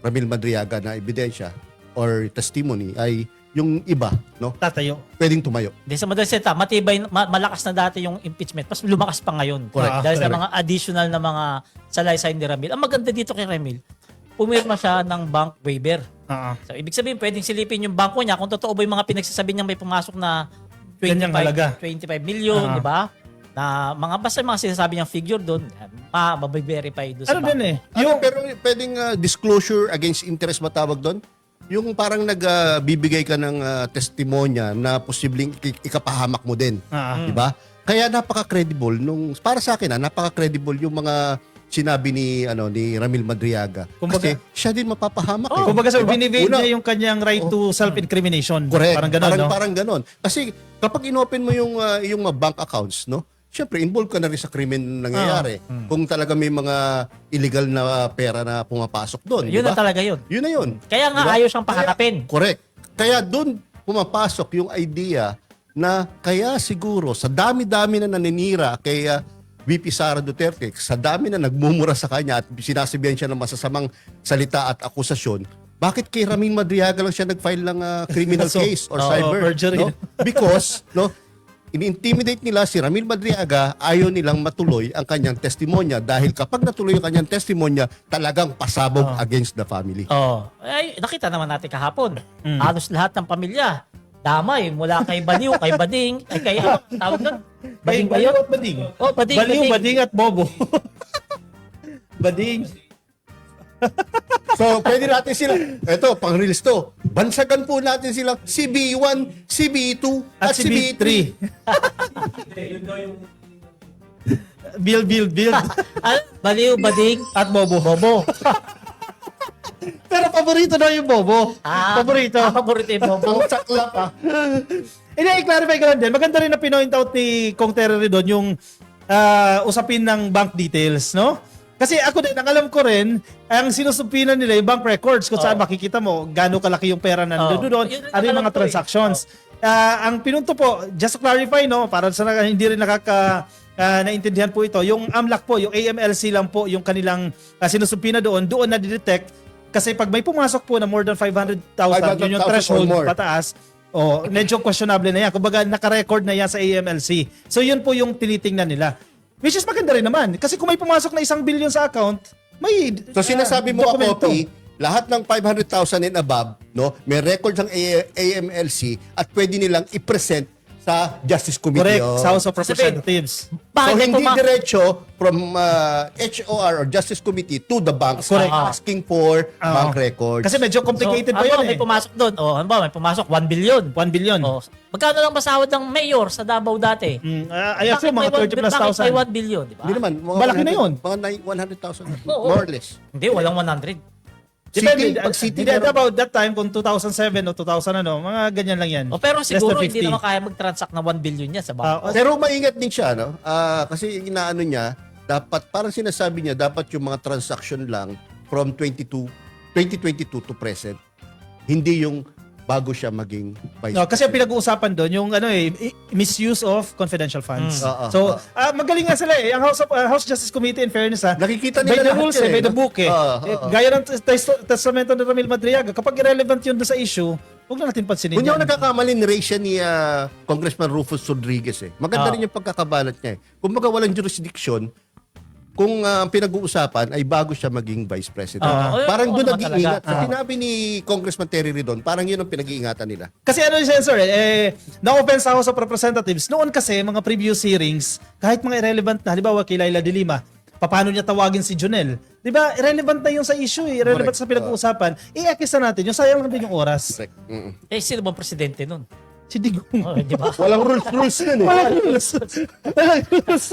[SPEAKER 2] Ramil Madriaga na ebidensya or testimony, ay yung iba, no,
[SPEAKER 3] Tatayo.
[SPEAKER 2] pwedeng tumayo.
[SPEAKER 1] Hindi sa madalas salita, matibay, malakas na dati yung impeachment. Mas lumakas pa ngayon.
[SPEAKER 2] Correct.
[SPEAKER 1] Dahil sa mga additional na mga salaysay ni Ramil. Ang maganda dito kay Ramil, pumirma siya ng bank waiver. So, ibig sabihin, pwedeng silipin yung bangko niya kung totoo ba yung mga pinagsasabi niya may pumasok na
[SPEAKER 3] Ganyang halaga.
[SPEAKER 1] 25 million, di ba? Na basta mga sinasabi niyang figure doon, mabiverify doon sa
[SPEAKER 3] Ano
[SPEAKER 1] bangko.
[SPEAKER 3] din
[SPEAKER 2] Pero pwedeng disclosure against interest matawag doon? Yung parang nagbibigay ka ng testimonya na posibleng ikapahamak mo din. Di ba? Kaya napaka-credible para sa akin napaka-credible yung mga sinabi ni Ramil Madriaga.
[SPEAKER 3] Kumbaga,
[SPEAKER 2] kasi siya din mapapahamak.
[SPEAKER 3] Kumbaga,
[SPEAKER 2] Diba?
[SPEAKER 3] binivade
[SPEAKER 2] Una,
[SPEAKER 3] niya yung kanyang right to self-incrimination.
[SPEAKER 2] correct.
[SPEAKER 3] Parang gano'n, no?
[SPEAKER 2] Parang ganon. Kasi kapag inopen mo yung mga bank accounts, no? Siyempre, involved ka na rin sa krimen na nangyayari. Kung talaga may mga illegal na pera na pumapasok doon.
[SPEAKER 1] Yun
[SPEAKER 2] diba?
[SPEAKER 1] na talaga yun.
[SPEAKER 2] Yun na yun.
[SPEAKER 1] Kaya nga
[SPEAKER 2] Diba?
[SPEAKER 1] ayaw siyang paharapin.
[SPEAKER 2] Correct. Kaya doon pumapasok yung idea na kaya siguro sa dami-dami na naninira kay VP Sara Duterte, sa dami na nagmumura sa kanya at sinasabihan siya ng masasamang salita at akusasyon, bakit kay Ramil Madriaga lang siya nag-file ng criminal case or cyber?
[SPEAKER 3] perjury.
[SPEAKER 2] No? Because, no, ini-intimidate nila si Ramil Madriaga, ayaw nilang matuloy ang kanyang testimonya dahil kapag natuloy ang kanyang testimonya, talagang pasabog against the family.
[SPEAKER 1] Oh, ay, nakita naman natin kahapon. Halos lahat ng pamilya. Damay, mula kay Baliw, kay Bading, ay kay ano, tawag doon? Bading ba yun?
[SPEAKER 3] Baliw at bading.
[SPEAKER 1] Oh, Bading,
[SPEAKER 3] Baliw,
[SPEAKER 1] Bading.
[SPEAKER 3] bading at bobo. Bading.
[SPEAKER 2] So, pwede natin sila, eto, pang-release to, bansagan po natin sila CB1, CB2, at CB3.
[SPEAKER 3] Build.
[SPEAKER 1] Ah, Baliw, Bading,
[SPEAKER 3] At bobo.
[SPEAKER 1] Bobo.
[SPEAKER 3] Pero paborito daw yung bobo. Paborito.
[SPEAKER 1] Paborito yung Bobo.
[SPEAKER 2] Ang saklap
[SPEAKER 3] Hindi, i-clarify ko lang din. Maganda rin na pinoint out ni Kong Terry doon yung usapin ng bank details, no? Kasi ako din, ang alam ko rin, ang sinusupinan nila yung bank records kung saan makikita mo gaano kalaki yung pera na doon,
[SPEAKER 1] Yun rin
[SPEAKER 3] ano yung
[SPEAKER 1] alam
[SPEAKER 3] mga
[SPEAKER 1] ko
[SPEAKER 3] transactions. Ang pinunto po, just to clarify, no, para sa hindi rin naintindihan po ito, yung AMLAC po, yung AMLC lang po, yung kanilang sinusupina doon na didetect. Kasi pag may pumasok po na more than 500,000, yun yung
[SPEAKER 2] 500,000
[SPEAKER 3] threshold
[SPEAKER 2] or more.
[SPEAKER 3] pataas, medyo questionable na yan. Kumbaga, naka-record na yan sa AMLC. So, yun po yung tinitingnan nila. Which is maganda rin naman. Kasi kung may pumasok na 1 billion sa account, may
[SPEAKER 2] So sinasabi mo
[SPEAKER 3] dokumento.
[SPEAKER 2] copy, lahat ng 500,000 and above, no, may records ng AMLC at pwede nilang i-present sa Justice Committee.
[SPEAKER 3] Correct, sa House of
[SPEAKER 1] Sabihin,
[SPEAKER 3] Representatives.
[SPEAKER 2] So
[SPEAKER 1] Bakit
[SPEAKER 2] hindi
[SPEAKER 1] puma-
[SPEAKER 2] diretso from HOR or Justice Committee to the bank
[SPEAKER 3] Correct.
[SPEAKER 2] asking for bank records.
[SPEAKER 3] Kasi medyo complicated pa
[SPEAKER 1] ano
[SPEAKER 3] yun
[SPEAKER 1] ba, may
[SPEAKER 3] eh.
[SPEAKER 1] pumasok doon. Oh, ano ba, may pumasok 1 billion.
[SPEAKER 3] 1 billion.
[SPEAKER 1] Oh, magkano lang masahod ng mayor sa Davao dati?
[SPEAKER 3] I assume mga 30 plus
[SPEAKER 1] Bakit
[SPEAKER 3] thousand.
[SPEAKER 1] may 1 billion, di ba?
[SPEAKER 2] Hindi naman. Mga
[SPEAKER 3] Malaki na yun.
[SPEAKER 2] Mga 100,000.
[SPEAKER 1] Oo.
[SPEAKER 2] More or less.
[SPEAKER 1] Hindi, walang 100.
[SPEAKER 3] Depende.
[SPEAKER 2] Pag city,
[SPEAKER 3] Hindi, about that time, kung 2007 o 2000 mga ganyan lang yan.
[SPEAKER 1] O, pero
[SPEAKER 3] Less
[SPEAKER 1] siguro
[SPEAKER 3] than
[SPEAKER 1] hindi
[SPEAKER 3] 50.
[SPEAKER 1] naman kaya mag-transact na 1 billion niya sa bangko.
[SPEAKER 2] Pero maingat din siya, no? Kasi inaano niya, dapat, parang sinasabi niya, dapat yung mga transaction lang from 2022 to present. Hindi yung bago siya maging vice
[SPEAKER 3] No, kasi ang
[SPEAKER 2] president.
[SPEAKER 3] pinag-uusapan doon yung misuse of confidential funds.
[SPEAKER 2] Oo,
[SPEAKER 3] So, magaling nga sila eh. Ang House Justice Committee, in fairness
[SPEAKER 2] Nakikita
[SPEAKER 3] by
[SPEAKER 2] nila
[SPEAKER 3] the
[SPEAKER 2] lahat
[SPEAKER 3] rules
[SPEAKER 2] yan
[SPEAKER 3] by the
[SPEAKER 2] no?
[SPEAKER 3] book eh.
[SPEAKER 2] Oo.
[SPEAKER 3] Gaya ng testamento ni Ramil Madriaga, kapag irrelevant yun doon sa issue, huwag na natin pansinin
[SPEAKER 2] Kung yung
[SPEAKER 3] yan.
[SPEAKER 2] nagkakamali ni siya ni Congressman Rufus Rodriguez eh. Maganda rin yung pagkakabalat niya eh. Kung baga walang jurisdiction, kung ang pinag-uusapan ay bago siya maging vice president. Parang
[SPEAKER 1] Oo
[SPEAKER 2] doon
[SPEAKER 1] naman
[SPEAKER 2] nag-iingat.
[SPEAKER 1] talaga.
[SPEAKER 2] Sa sinabi ni Congressman Terry Ridon, parang yun ang pinag-iingatan nila.
[SPEAKER 3] Kasi ano yung sensor na-open sa House of Representatives, noon kasi mga previous hearings, kahit mga irrelevant na, halimbawa kay Laila de Lima, paano niya tawagin si Jonel? Di ba? Irrelevant na yung sa issue, irrelevant
[SPEAKER 2] Correct.
[SPEAKER 3] sa pinag-uusapan. I-access na natin, yung sayang lang din yung oras.
[SPEAKER 2] Correct.
[SPEAKER 1] Eh, sino bang presidente nun?
[SPEAKER 3] Si Digong.
[SPEAKER 1] Oh, di ba?
[SPEAKER 2] Walang rules yun eh.
[SPEAKER 3] Walang rules. Walang rules.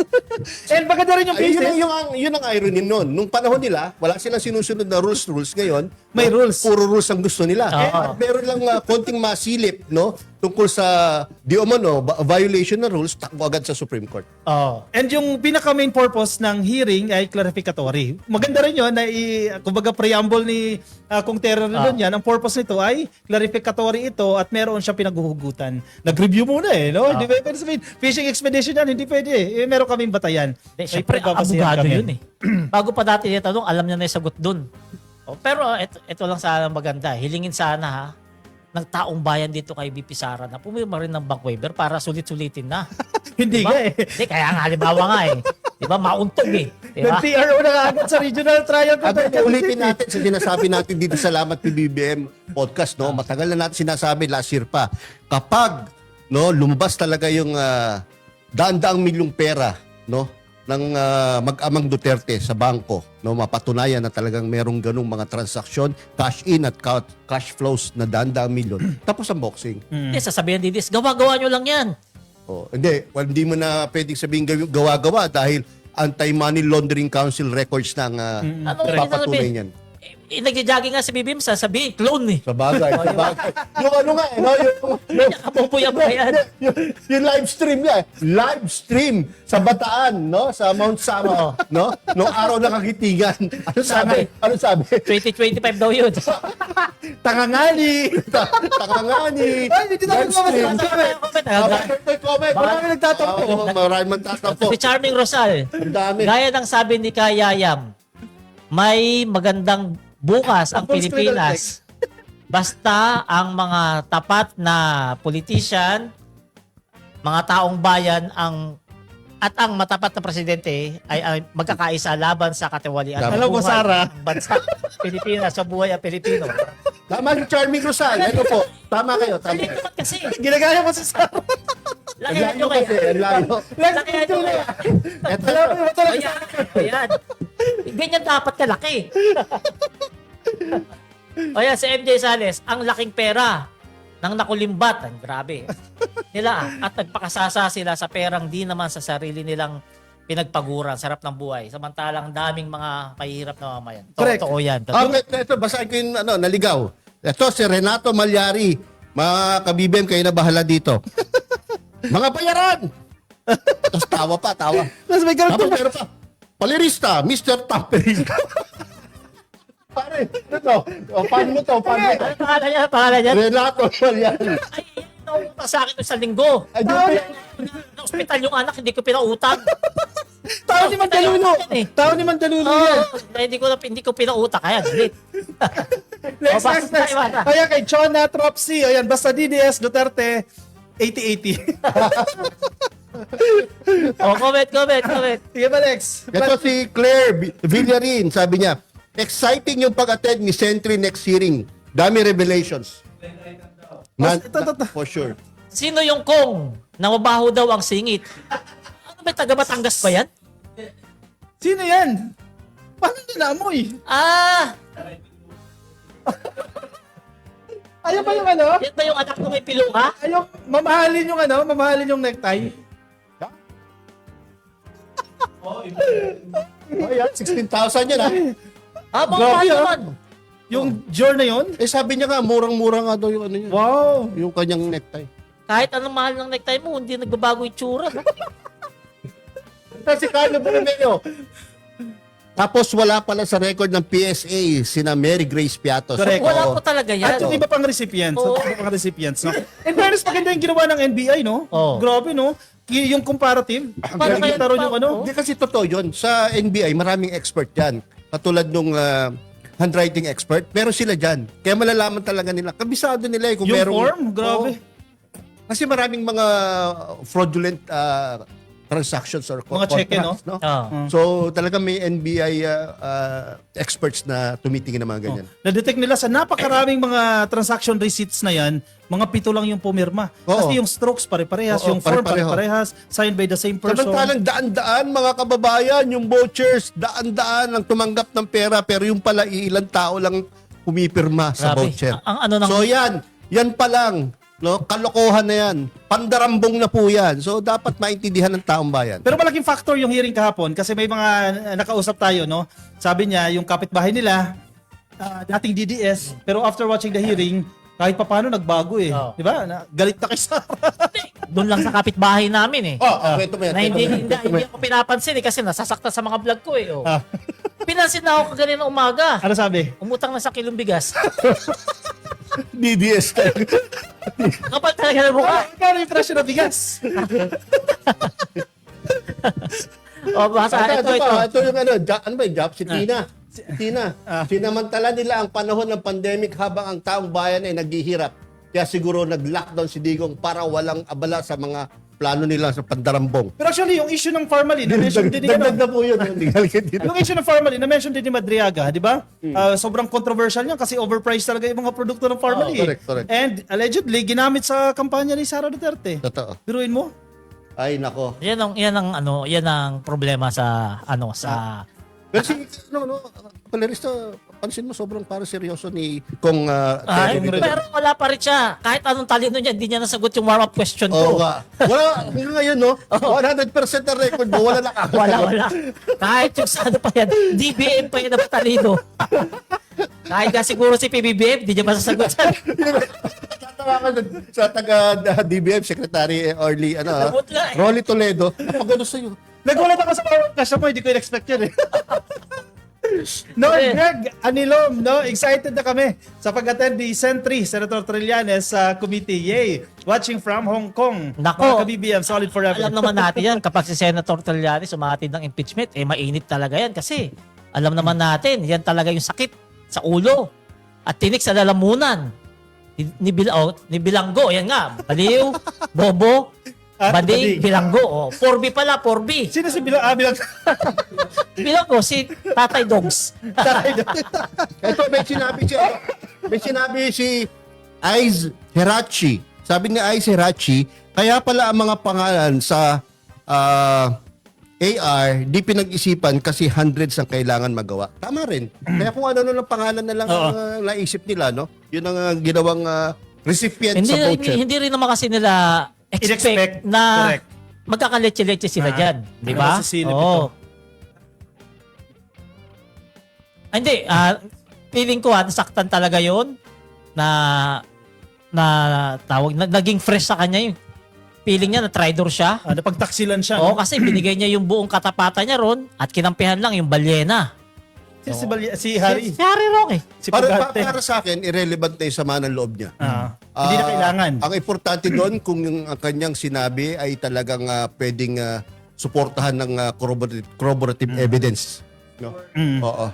[SPEAKER 3] And maganda rin yung
[SPEAKER 2] Ay,
[SPEAKER 3] cases.
[SPEAKER 2] yun ang irony nun. Nung panahon nila, wala silang sinusunod na rules. Ngayon,
[SPEAKER 3] May rules.
[SPEAKER 2] Puro rules ang gusto nila. At meron lang konting masilip, no? Tungkol sa di umano, violation ng rules, takbo agad sa Supreme Court.
[SPEAKER 1] Oh.
[SPEAKER 3] And yung pinaka main purpose ng hearing ay clarificatory. Maganda rin yun na kumbaga preamble ni Kung Terry doon yan. Ang purpose nito ay clarificatory ito at meron siya pinaghuhugutan. Nag-review muna eh, no? Hindi pwede sabihin, fishing expedition yan, hindi pwede eh. Meron kaming batayan.
[SPEAKER 1] Eh, syempre, abogado yun eh. Bago pa dati niya tanong, alam niya na yung sagot dun. Oh, pero ito lang sana maganda. Hilingin sana ha, ng taong bayan dito kay BP Sara na pumirma rin ng bank waiver para sulit-sulitin na.
[SPEAKER 3] Hindi
[SPEAKER 1] Diba?
[SPEAKER 3] nga eh.
[SPEAKER 1] Hindi, kaya nga halimbawa nga eh. Diba, mauntog eh. Diba?
[SPEAKER 3] Nag-TRO na agad sa regional trial.
[SPEAKER 2] At ulitin natin sa sinasabi natin dito sa Salamat PBBM podcast, no? Matagal na natin sinasabi last year pa. Kapag no, lumabas talaga yung daan-daang milyong pera, no, ng mag-amang Duterte sa bangko, no, mapatunayan na talagang merong ganung mga transaksyon, cash in at cash flows na daan-daang milyon. Tapos ang boxing.
[SPEAKER 1] Hindi, sasabihin din this, gawa-gawa nyo lang yan.
[SPEAKER 2] Oh, hindi mo na pwedeng sabihin gawa-gawa dahil Anti-Money Laundering Council records ng papatunay niyan.
[SPEAKER 1] Nagja-jogging nga si BBM, sasabihin, clone eh.
[SPEAKER 2] Sa bagay, sa bagay. Yung ano nga, no?
[SPEAKER 1] Kapupuya-puya yan.
[SPEAKER 2] Yung live stream niya. Live stream sa Bataan, no? Sa Mount Sama, no? Noong araw ng Kagitigan. Ano sabi? Ano sabi?
[SPEAKER 1] 2025 daw yun.
[SPEAKER 3] Tangangani!
[SPEAKER 2] Takangani.
[SPEAKER 3] Ay, hindi tayo
[SPEAKER 2] Live stream.
[SPEAKER 3] Comment. Marami nagtatampo.
[SPEAKER 2] Marami magtatampo.
[SPEAKER 1] Si Charming Rosal,
[SPEAKER 2] Ang dami.
[SPEAKER 1] gaya ng sabi ni Kayayam, may magandang bukas ang
[SPEAKER 3] Full screen
[SPEAKER 1] Pilipinas. Basta ang mga tapat na politician mga taong bayan at ang matapat na presidente ay magkakaisa laban sa katiwalian ng
[SPEAKER 3] Alam mo,
[SPEAKER 1] buhay
[SPEAKER 3] Sara.
[SPEAKER 1] ng bansa Pilipinas sa buhay ang Pilipino.
[SPEAKER 2] Tama si Charming Rosal. Ano po? Tama kayo. Tama.
[SPEAKER 1] Hindi naman kasi.
[SPEAKER 3] Ginagaya mo si Sarah.
[SPEAKER 2] Ang
[SPEAKER 1] Lakihan
[SPEAKER 2] layo
[SPEAKER 1] nyo
[SPEAKER 2] kasi.
[SPEAKER 1] kaya.
[SPEAKER 2] Ang layo.
[SPEAKER 1] Lakihan nyo kaya.
[SPEAKER 2] Eto,
[SPEAKER 1] Ayan. Ayan. Ganyan dapat kalaki. Ayan, si MJ Sales, ang laking pera ng nakulimbat. Ang grabe. Nila at nagpakasasa sila sa perang di naman sa sarili nilang pinagpaguran. Sarap ng buhay. Samantalang daming mga mahihirap na mamayan.
[SPEAKER 3] Correct.
[SPEAKER 1] Totoo yan.
[SPEAKER 2] Ito, basahin ko yung naligaw. Ito, si Renato Malyari. Mga kabibem, kayo na bahala dito. Mga bayaran! Tapos tawa pa, tawa.
[SPEAKER 3] Tapos may
[SPEAKER 2] Tapos
[SPEAKER 3] ganito.
[SPEAKER 2] meron pa. Palirista, Mr. Tampering. Pare, ito. Paano mo to? Paano mo to?
[SPEAKER 1] Ano pangalan niya? Pangalan niya?
[SPEAKER 2] Renato Malyari.
[SPEAKER 1] Ay, yan pa sa akin sa linggo.
[SPEAKER 2] Ay, di ba?
[SPEAKER 1] Na ospital yung anak, hindi ko pinautang.
[SPEAKER 3] Tao ni Mandalulo.
[SPEAKER 1] Eh.
[SPEAKER 3] Tao ni Mandalulo
[SPEAKER 1] Oo,
[SPEAKER 3] yan.
[SPEAKER 1] hindi ko pinautak. Kaya, galit.
[SPEAKER 3] Next,
[SPEAKER 1] O,
[SPEAKER 3] next,
[SPEAKER 1] basta,
[SPEAKER 3] next.
[SPEAKER 1] basta.
[SPEAKER 3] Kaya kay Chona Tropsy. Ayan, basta DDS Duterte 80-80.
[SPEAKER 1] Comment.
[SPEAKER 3] Sige ba, Lex?
[SPEAKER 2] Ito si Claire Villarin, sabi niya, exciting yung pag-attend ni Sentry next hearing. Dami revelations. For sure.
[SPEAKER 1] Sino yung kong na mabaho daw ang singit? Ano ba, taga Batangas ba yan?
[SPEAKER 3] Sino yan? Paano nila amoy?
[SPEAKER 1] Ah,
[SPEAKER 3] Ayaw ba yung ano?
[SPEAKER 1] yan ba yung anak ko may piluha?
[SPEAKER 3] Ayaw, mamahalin yung ano? Mamahalin yung necktie?
[SPEAKER 2] Oh, yan, 16,000 yan ha.
[SPEAKER 1] Ah, mga
[SPEAKER 3] Grabe,
[SPEAKER 1] mahal
[SPEAKER 3] ah.
[SPEAKER 1] naman.
[SPEAKER 3] Yung jor na yun?
[SPEAKER 2] Eh sabi niya nga, murang-mura nga daw yung ano niya.
[SPEAKER 3] Wow.
[SPEAKER 2] Yung kanyang necktie.
[SPEAKER 1] Kahit anong mahal ng necktie mo, hindi nagbabago yung tsura. No?
[SPEAKER 2] Si Carlo Borromeo. Tapos wala pala sa record ng PSA sina Mary Grace Piatos.
[SPEAKER 3] Correct.
[SPEAKER 1] Wala
[SPEAKER 2] Oo.
[SPEAKER 1] po talaga yan.
[SPEAKER 3] At yung iba pang recipients.
[SPEAKER 1] Oo.
[SPEAKER 3] At iba pang recipients, no? In fairness, maganda yung ginawa ng NBI, no?
[SPEAKER 1] Oo.
[SPEAKER 3] Grabe, no? Yung comparative.
[SPEAKER 1] Paano
[SPEAKER 3] Galing
[SPEAKER 1] kaya
[SPEAKER 3] taro
[SPEAKER 1] pa-
[SPEAKER 3] yung ano?
[SPEAKER 2] Hindi kasi totoo yun. Sa NBI, maraming expert yan. Katulad nung handwriting expert. Meron sila dyan. Kaya malalaman talaga nila. Kabisado nila kung
[SPEAKER 3] Yung
[SPEAKER 2] merong...
[SPEAKER 3] form, grabe.
[SPEAKER 2] Oo. Kasi maraming mga fraudulent transactions or
[SPEAKER 3] Mga cheque,
[SPEAKER 2] contracts, no?
[SPEAKER 1] Ah.
[SPEAKER 2] So talaga may NBI experts na tumitingin ng mga ganyan.
[SPEAKER 3] Na-detect nila sa napakaraming mga transaction receipts na yan, mga 7 lang yung pumirma.
[SPEAKER 2] Oo.
[SPEAKER 3] Kasi yung strokes pare-parehas,
[SPEAKER 2] Oo,
[SPEAKER 3] yung form
[SPEAKER 2] pare-pareho.
[SPEAKER 3] pare-parehas, signed by the same person.
[SPEAKER 2] Samantalang daan-daan mga kababayan, yung vouchers, daan-daan ang tumanggap ng pera pero yung pala ilang tao lang pumipirma sa
[SPEAKER 1] Grabe.
[SPEAKER 2] voucher.
[SPEAKER 1] Ang ano ng...
[SPEAKER 2] So yan pa lang, no? Kalokohan na yan. Pandarambong na po yan. So dapat maintindihan ng taong bayan.
[SPEAKER 3] Pero malaking factor yung hearing kahapon kasi may mga nakausap tayo, no? Sabi niya, yung kapitbahay nila, dating DDS, pero after watching the hearing, kahit papaano nagbago eh.
[SPEAKER 1] Oo.
[SPEAKER 3] Di ba? Galit na kay Sarah.
[SPEAKER 1] Doon lang sa kapitbahay namin eh.
[SPEAKER 2] Kwento mo yan.
[SPEAKER 1] Na hindi,
[SPEAKER 2] kwento mo yan.
[SPEAKER 1] hindi ako pinapansin eh kasi nasasakta sa mga vlog ko eh. Oh.
[SPEAKER 3] Ah.
[SPEAKER 1] Pinansin na ako kaganina umaga.
[SPEAKER 3] Ano sabi?
[SPEAKER 1] Umutang na sa kilong bigas.
[SPEAKER 2] DDS tayo.
[SPEAKER 1] Kapag talaga na mukha.
[SPEAKER 3] Kano yung presyo ng bigas?
[SPEAKER 1] O basta ito.
[SPEAKER 2] Ito yung ano ba yung job? Si Tina. Tina. Sinamantala nila ang panahon ng pandemic habang ang taong bayan ay naghihirap. Kaya siguro nag-lockdown si Digong para walang abala sa mga plano nila sa pandarambong.
[SPEAKER 3] Pero actually, yung issue ng formalin, na-mention din ni
[SPEAKER 2] Dagdag na po yun.
[SPEAKER 3] yung issue ng formalin, na-mention din ni Madriaga, di ba? Sobrang controversial yan kasi overpriced talaga yung mga produkto ng formalin.
[SPEAKER 2] correct.
[SPEAKER 3] And allegedly, ginamit sa kampanya ni Sara Duterte.
[SPEAKER 2] Totoo.
[SPEAKER 3] Biruin mo?
[SPEAKER 2] Ay, nako.
[SPEAKER 1] Yan ang problema sa
[SPEAKER 2] Pero si, Palerista, pansin mo, sobrang para seryoso ni Kong
[SPEAKER 1] Ay,
[SPEAKER 2] Terry dito.
[SPEAKER 1] pero wala pa rin siya. Kahit anong talino niya, hindi niya nasagot yung warm-up question
[SPEAKER 2] Oo
[SPEAKER 1] ko.
[SPEAKER 2] nga. Wala, hanggang ngayon, no? 100% na record mo, wala nakakasagot.
[SPEAKER 1] Wala. Kahit yung sa ano pa yan, DBM pa yan na talino. Kahit nga siguro si PBBM, hindi niya masasagot yan.
[SPEAKER 2] Tatawa ka sa taga DBM Secretary Orly,
[SPEAKER 1] Labot nga eh.
[SPEAKER 2] Rolly Toledo. Napagano sa'yo.
[SPEAKER 3] Nagulat ako sa warm-up question mo, hindi ko in-expect yun eh. No, Greg Anilom, no, excited na kami sa pag-attend ni Sentry, Senator Trillanes sa committee. Yay! Watching from Hong Kong.
[SPEAKER 1] Nako.
[SPEAKER 3] Mga ka-BBM, solid forever.
[SPEAKER 1] Alam naman natin yan, kapag si Senator Trillanes sumahatid ng impeachment, mainit talaga yan kasi alam naman natin, yan talaga yung sakit sa ulo at tinik sa lalamunan. Ni Bilanggo, yan nga, baliw, bobo, Bading, Bilanggo. Oh. 4B pala, 4B.
[SPEAKER 3] Sino si Bilang? Bilang.
[SPEAKER 1] Bilanggo, si Tatay Dogs.
[SPEAKER 2] Ito, may sinabi si Aiz Hirachi. Sabi ni Aiz Hirachi, kaya pala ang mga pangalan sa AR, di pinag-isipan kasi hundreds ang kailangan magawa. Tama rin. Kaya kung ano ng pangalan na lang ang naisip nila, no? Yun ang ginawang recipient sa voucher.
[SPEAKER 1] Hindi rin naman kasi nila expect
[SPEAKER 3] In-expect.
[SPEAKER 1] na
[SPEAKER 3] Correct.
[SPEAKER 1] magkakaletse-letse sila dyan. Di ba?
[SPEAKER 3] Masisilip
[SPEAKER 1] Oo.
[SPEAKER 3] ito.
[SPEAKER 1] Hindi, feeling ko nasaktan talaga yon na tawag, naging fresh sa kanya yung feeling niya na traitor siya.
[SPEAKER 3] Napagtaksilan siya.
[SPEAKER 1] Oo, kasi binigay niya yung buong katapatan niya ron at kinampihan lang yung balyena.
[SPEAKER 3] Si Harry.
[SPEAKER 1] Si Harry Roque.
[SPEAKER 3] Si
[SPEAKER 2] Para
[SPEAKER 3] Pagarte.
[SPEAKER 2] sa akin, irrelevant na yung sama ng loob niya.
[SPEAKER 3] Hindi na kailangan.
[SPEAKER 2] Ang importante doon kung yung ang kanyang sinabi ay talagang pwedeng suportahan ng corroborative evidence. No? Oo.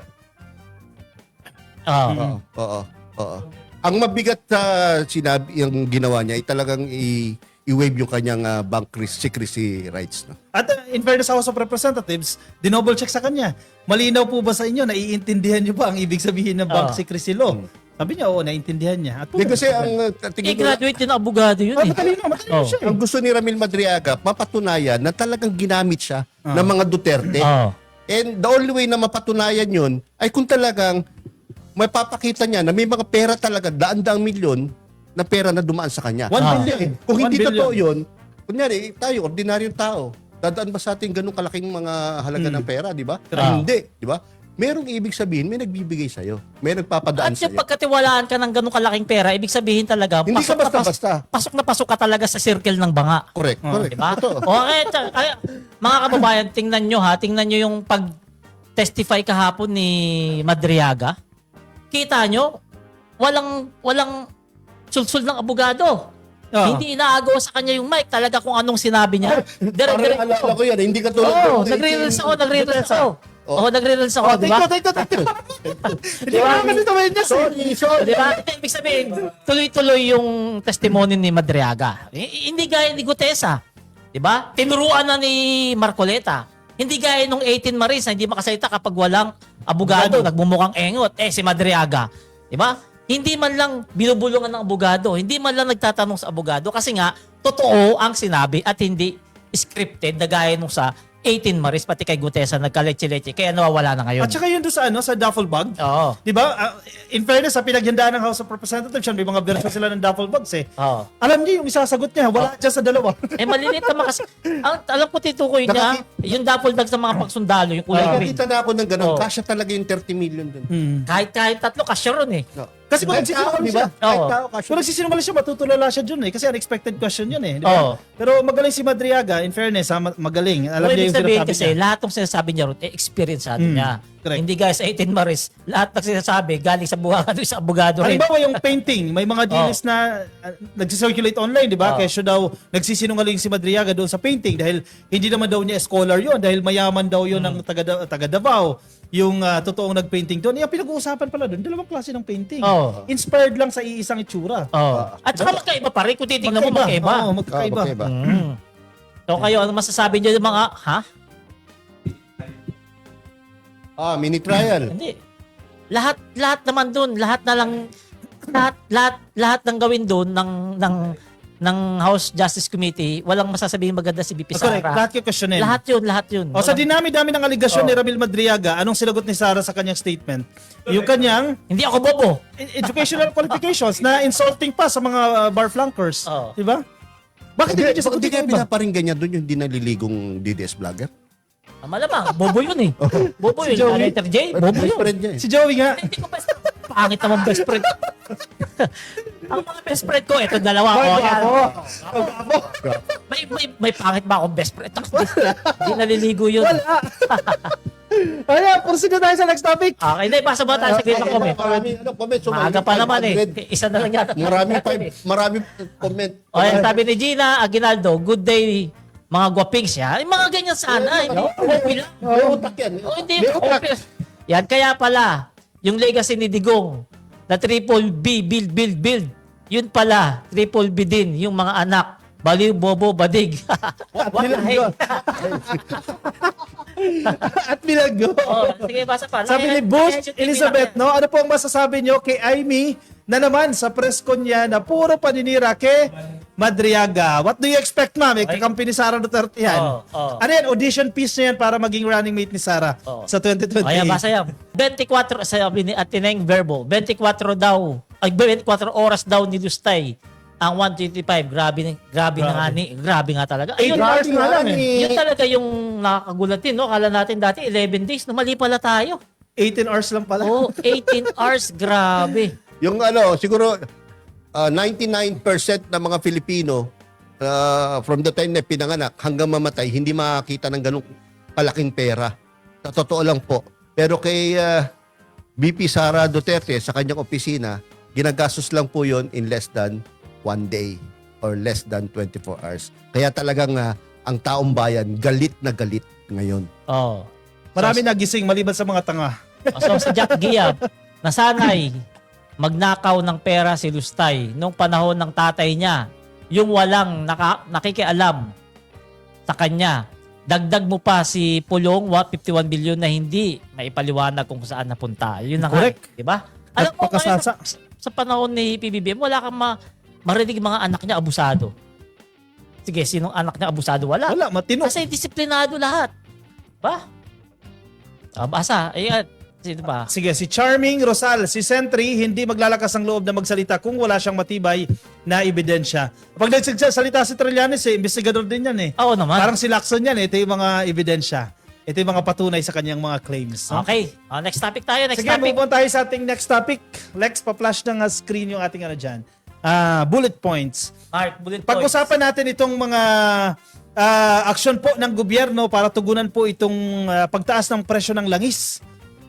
[SPEAKER 2] Oo. Ang mabigat sa sinabi yung ginawa niya ay talagang i-waive yung kanyang bank secrecy rights. No?
[SPEAKER 3] At in fairness sa House of Representatives, dinouble check sa kanya. Malinaw po ba sa inyo, naiintindihan niyo ba ang ibig sabihin ng bank secrecy law? Sabi niya, oo, naiintindihan niya. At
[SPEAKER 2] Di kasi ang tingin ko,
[SPEAKER 1] graduate yun ng abogado yun eh.
[SPEAKER 3] matalino siya.
[SPEAKER 2] ang gusto ni Ramil Madriaga, mapatunayan na talagang ginamit siya ng mga Duterte. And the only way na mapatunayan yun ay kung talagang may papakita niya na may mga pera talaga, daan-daang milyon na pera na dumaan sa kanya.
[SPEAKER 3] 1 billion.
[SPEAKER 2] Kung
[SPEAKER 3] 1
[SPEAKER 2] hindi
[SPEAKER 3] billion.
[SPEAKER 2] totoo yun, kunyari, tayo, ordinaryong tao, dadaan ba sa ating ganung kalaking mga halaga ng pera, di ba? Hindi, di ba? Merong ibig sabihin, may nagbibigay sa'yo. May nagpapadaan
[SPEAKER 1] At yung
[SPEAKER 2] sa'yo.
[SPEAKER 1] pagkatiwalaan ka ng ganong kalaking pera, ibig sabihin talaga,
[SPEAKER 2] Hindi ka basta-basta.
[SPEAKER 1] pasok ka talaga sa circle ng banga.
[SPEAKER 2] Correct, correct.
[SPEAKER 1] Diba?
[SPEAKER 2] Totoo.
[SPEAKER 1] Kaya, mga kababayan, tingnan nyo yung pag-testify kahapon ni Madriaga. Kita nyo, walang sulsul ng abogado. Hindi inaagaw sa kanya yung mic. Talaga kung anong sinabi niya.
[SPEAKER 2] Parang alala ko yan, hindi ka tulad
[SPEAKER 1] Oo,
[SPEAKER 2] ng-
[SPEAKER 1] nagre-reels ako. Nagre-reels ako, di ba?
[SPEAKER 3] Hindi ko naman ito may niya.
[SPEAKER 2] Sorry.
[SPEAKER 1] Di ba? Ibig sabihin, tuloy-tuloy yung testimony ni Madriaga. Hindi gaya ni Gutesa. Di ba? Tinuruan na ni Marcoleta. Hindi gaya nung 18 Maris na hindi makasalita kapag walang abogado, nagmumukhang engot. Si Madriaga. Di ba? Hindi man lang binubulungan ng abogado. Hindi man lang nagtatanong sa abogado kasi nga, totoo ang sinabi at hindi scripted na gaya nung sa 18 Maris, pati kay Gutesa, nagkaletse-letse. Kaya nawawala na ngayon.
[SPEAKER 3] At saka yun doon sa duffel bag.
[SPEAKER 1] Oo.
[SPEAKER 3] Di ba? In fairness, sa pinaghandaan ng House of Representatives, yan, may mga version sila ng duffel bags eh.
[SPEAKER 1] Oo.
[SPEAKER 3] Alam niyo yung isasagot niya, wala dyan sa dalawa.
[SPEAKER 1] Maliliit naman kasi. Alam ko titukoy niya, yung dapol-dag sa mga pagsundalo, yung kulay green.
[SPEAKER 2] Nakakita na ako ng ganun.
[SPEAKER 1] Oo.
[SPEAKER 2] Kasya talaga yung 30 million dun.
[SPEAKER 1] Kahit tatlo, kasya ron eh.
[SPEAKER 3] Kasi kung
[SPEAKER 2] Kahit tao,
[SPEAKER 3] nagsisinungaling
[SPEAKER 2] di ba?
[SPEAKER 3] siya.
[SPEAKER 2] Kahit
[SPEAKER 1] Oo.
[SPEAKER 2] tao, kasya.
[SPEAKER 3] Kung nagsisinungaling siya, matutulala siya dun eh. Kasi unexpected question yun eh. Di ba?
[SPEAKER 1] Oo.
[SPEAKER 3] Pero magaling si Madriaga, in fairness, magaling. Alam
[SPEAKER 1] Alam
[SPEAKER 3] niya
[SPEAKER 1] ibig
[SPEAKER 3] yung
[SPEAKER 1] sabihin
[SPEAKER 3] sinasabi
[SPEAKER 1] kasi,
[SPEAKER 3] niya.
[SPEAKER 1] lahat ng sinasabi niya ron, experience niya.
[SPEAKER 3] correct.
[SPEAKER 1] Hindi guys, 18 Maris, lahat ng sinasabi, galing sa buhangano sa abogado rin.
[SPEAKER 3] Halimbawa yung painting, may mga deals na nagsisirculate online, di ba? Kesyo daw nagsisinungaling si Madriaga doon sa painting dahil hindi naman daw niya scholar yun dahil mayaman daw yun ng taga Davao. Yung totoong nagpainting doon. Yung pinag-uusapan pala doon, dalawang klase ng painting.
[SPEAKER 1] Oo.
[SPEAKER 3] Inspired lang sa iisang itsura.
[SPEAKER 1] At saka magkaiba pa rin, kung titignan mo magkaiba.
[SPEAKER 3] Oo, magkaiba.
[SPEAKER 2] Magkaiba.
[SPEAKER 1] So kayo, ano masasabi niyo yung mga,
[SPEAKER 2] Mini trial.
[SPEAKER 1] Hindi. Lahat naman doon, lahat ng gawin doon ng House Justice Committee, walang masasabing maganda si BP
[SPEAKER 3] Correct.
[SPEAKER 1] Sara.
[SPEAKER 3] Lahat yung questionin.
[SPEAKER 1] Lahat yun.
[SPEAKER 3] O sa dinami-dami ng aligasyon ni Ramil Madriaga, anong sinagot ni Sara sa kanyang statement? Yung kanyang
[SPEAKER 1] Hindi ako bobo.
[SPEAKER 3] educational qualifications na insulting pa sa mga bar flankers.
[SPEAKER 1] Oo.
[SPEAKER 3] Di ba? Bakit hindi niya
[SPEAKER 2] Hindi
[SPEAKER 3] sagutin
[SPEAKER 2] kaya
[SPEAKER 3] yung iba?
[SPEAKER 2] pinaparinggan niya doon yung di naliligong DDS vlogger?
[SPEAKER 1] Malamang, bobo yun eh. Bobo yun.
[SPEAKER 3] Joey.
[SPEAKER 1] Letter J, bobo
[SPEAKER 2] Best
[SPEAKER 1] yun.
[SPEAKER 2] friend niya eh.
[SPEAKER 3] Si Joey nga.
[SPEAKER 1] Hindi ko best pangit naman best friend. Ang mga best friend ko, ito dalawa. May pangit ba akong best friend? Hindi naliligo yun.
[SPEAKER 3] Ayan, proceed na tayo sa next topic.
[SPEAKER 1] Okay, hindi. Basa ba tayo sa green ng comment?
[SPEAKER 2] Maraming comment. So,
[SPEAKER 1] Maaga pa naman eh. Isa na lang yata.
[SPEAKER 2] Maraming comment.
[SPEAKER 1] O, yan, sabi ni Gina Aguinaldo, good day, mga gwapings ya. Yung mga ganyan sana. Hindi okay lang.
[SPEAKER 2] May utak yan.
[SPEAKER 1] Hindi
[SPEAKER 2] May utak.
[SPEAKER 1] okay. Yan, kaya pala, yung legacy ni Digong, na triple B, build. Yun pala, triple B din, yung mga anak Baliw, bobo, badig.
[SPEAKER 3] At
[SPEAKER 1] What the
[SPEAKER 3] bilanggo.
[SPEAKER 1] heck?
[SPEAKER 3] At bilanggo.
[SPEAKER 1] Oh, sige, basa pa.
[SPEAKER 3] Sabi ni Bush Elizabeth, no? Ano po ang masasabi nyo kay Amy na naman sa press con niya na puro paninira kay Madriaga? What do you expect, ma'am? Kakampi ni Sara Duterte yan. Ano yan? Audition piece niya yan para maging running mate ni Sara sa 2028.
[SPEAKER 1] Kaya basa yan. 24, sabi ni Ateneng Verbo, 24 daw, ay 24 oras daw ni Lustay ang 125. Grabe nga talaga. Ayun,
[SPEAKER 3] hours nga lang eh.
[SPEAKER 1] yun talaga yung nakakagulat din, no? Kala natin dati 11 days, no? Mali pala tayo.
[SPEAKER 3] 18 hours lang pala.
[SPEAKER 1] Oh, 18 hours, grabe.
[SPEAKER 2] Yung siguro 99% ng mga Filipino from the time na pinanganak hanggang mamatay, hindi makakita ng ganung kalaking pera. Sa totoo lang po. Pero kay VP Sara Duterte sa kanyang opisina, ginagastos lang po yon in less than 1 day or less than 24 hours. Kaya talagang ang taong bayan galit na galit ngayon.
[SPEAKER 1] Oh.
[SPEAKER 3] Marami nagising maliban sa mga tanga.
[SPEAKER 1] So si Jack Giab, nasanay magnakaw ng pera si Lustay nung panahon ng tatay niya, yung walang nakikialam sa kanya. Dagdag mo pa si Pulong, 51 billion na hindi maipaliwanag kung saan napunta. Yun na nga,
[SPEAKER 3] Correct.
[SPEAKER 1] di ba? Alam mo,
[SPEAKER 3] Nagpakasasa.
[SPEAKER 1] sa panahon ni PBBM, wala kang marinig mga anak niya abusado. Sige, sinong anak niya abusado? Wala.
[SPEAKER 3] Wala, matino.
[SPEAKER 1] Kasi disiplinado lahat. Ba? Basa. Ayan. Sino ba?
[SPEAKER 3] Sige, si Charming Rosal, si Sentry, hindi maglalakas ang loob na magsalita kung wala siyang matibay na ebidensya. Pag nagsalita si Trillanes, investigador din yan eh.
[SPEAKER 1] Oo naman.
[SPEAKER 3] Parang si Lacson yan, ito yung mga ebidensya. Ito yung mga patunay sa kanyang mga claims. No?
[SPEAKER 1] Okay. Next topic tayo. Next
[SPEAKER 3] Sige,
[SPEAKER 1] topic.
[SPEAKER 3] move on tayo sa ating next topic. Lex, pa-flash ng screen yung ating dyan. Bullet points.
[SPEAKER 1] Mark, bullet points.
[SPEAKER 3] Pag-usapan natin itong mga aksyon po ng gobyerno para tugunan po itong pagtaas ng presyo ng langis.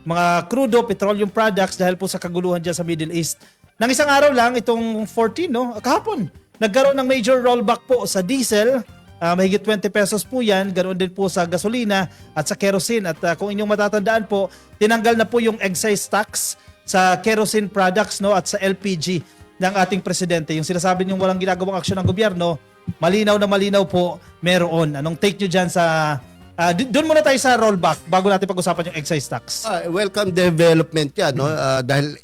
[SPEAKER 3] Mga crudo, petroleum products dahil po sa kaguluhan dyan sa Middle East. Nang isang araw lang, itong 14, kahapon, nagkaroon ng major rollback po sa diesel. Mahigit 20 pesos po yan. Ganoon din po sa gasolina at sa kerosene. At kung inyong matatandaan po, tinanggal na po yung excise tax sa kerosene products at sa LPG ng ating presidente. Yung sinasabi niyong walang ginagawang aksyon ng gobyerno, malinaw na malinaw po meron. Anong take nyo dyan sa... doon muna tayo sa rollback bago natin pag-usapan yung excise tax.
[SPEAKER 2] Welcome development yan, no? Dahil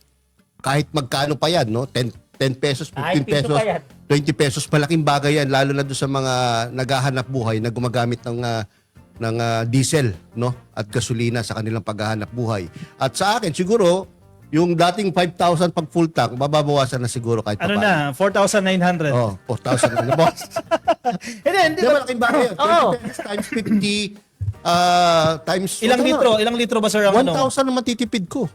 [SPEAKER 2] kahit magkano pa yan, no? 10 pesos, 15 pesos, 20 pesos, malaking bagay yan, lalo na doon sa mga naghahanap buhay na gumagamit ng diesel, no? At gasolina sa kanilang paghahanap buhay. At sa akin, siguro, yung dating 5,000 pag full tank, mababawasan na siguro kahit
[SPEAKER 3] Ano
[SPEAKER 2] pa.
[SPEAKER 3] na? 4,900.
[SPEAKER 2] Oh, 4,000 na boss.
[SPEAKER 3] Hindi
[SPEAKER 2] Di
[SPEAKER 3] ba?
[SPEAKER 2] ba malaking bagay yun? 20 pesos times 50 times...
[SPEAKER 3] Ilang litro ba sir ang
[SPEAKER 2] 1,000 na matitipid ko.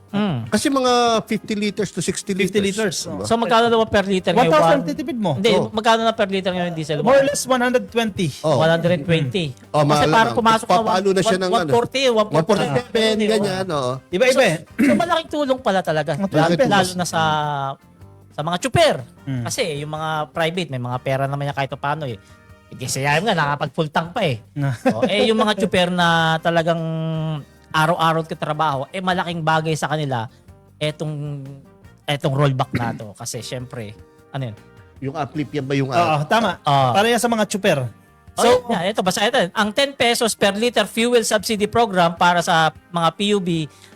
[SPEAKER 2] Kasi mga 50 liters to 60 liters.
[SPEAKER 3] 50 liters.
[SPEAKER 2] Diba?
[SPEAKER 1] So magkano naman per liter ngayon?
[SPEAKER 3] 1,000 titipid mo?
[SPEAKER 1] Hindi,
[SPEAKER 2] Oh.
[SPEAKER 1] magkano na per liter ngayon yung diesel?
[SPEAKER 3] More or less 120.
[SPEAKER 2] Oh.
[SPEAKER 1] 120.
[SPEAKER 2] Oh,
[SPEAKER 1] Kasi
[SPEAKER 2] mahal
[SPEAKER 1] parang
[SPEAKER 2] naman.
[SPEAKER 1] pumasok
[SPEAKER 2] Papalo na siya ng
[SPEAKER 1] 140,
[SPEAKER 2] 147, ganyan. Oh.
[SPEAKER 3] Iba-iba eh.
[SPEAKER 1] So malaking tulong pala talaga.
[SPEAKER 3] Malaking
[SPEAKER 1] Lalo,
[SPEAKER 3] tulong.
[SPEAKER 1] lalo na sa mga tsuper. Kasi yung mga private, may mga pera naman yan kahit paano eh. Kasi yan nga, nakapag full tank pa eh. Yung mga tsuper na talagang araw-araw katrabaho, malaking bagay sa kanila etong rollback na to. Kasi syempre, ano yun?
[SPEAKER 2] Yung uplift yan ba yung...
[SPEAKER 3] Oo, tama. Para yan sa mga chuper.
[SPEAKER 1] So, ito, basta ito. Ang 10 pesos per liter fuel subsidy program para sa mga PUB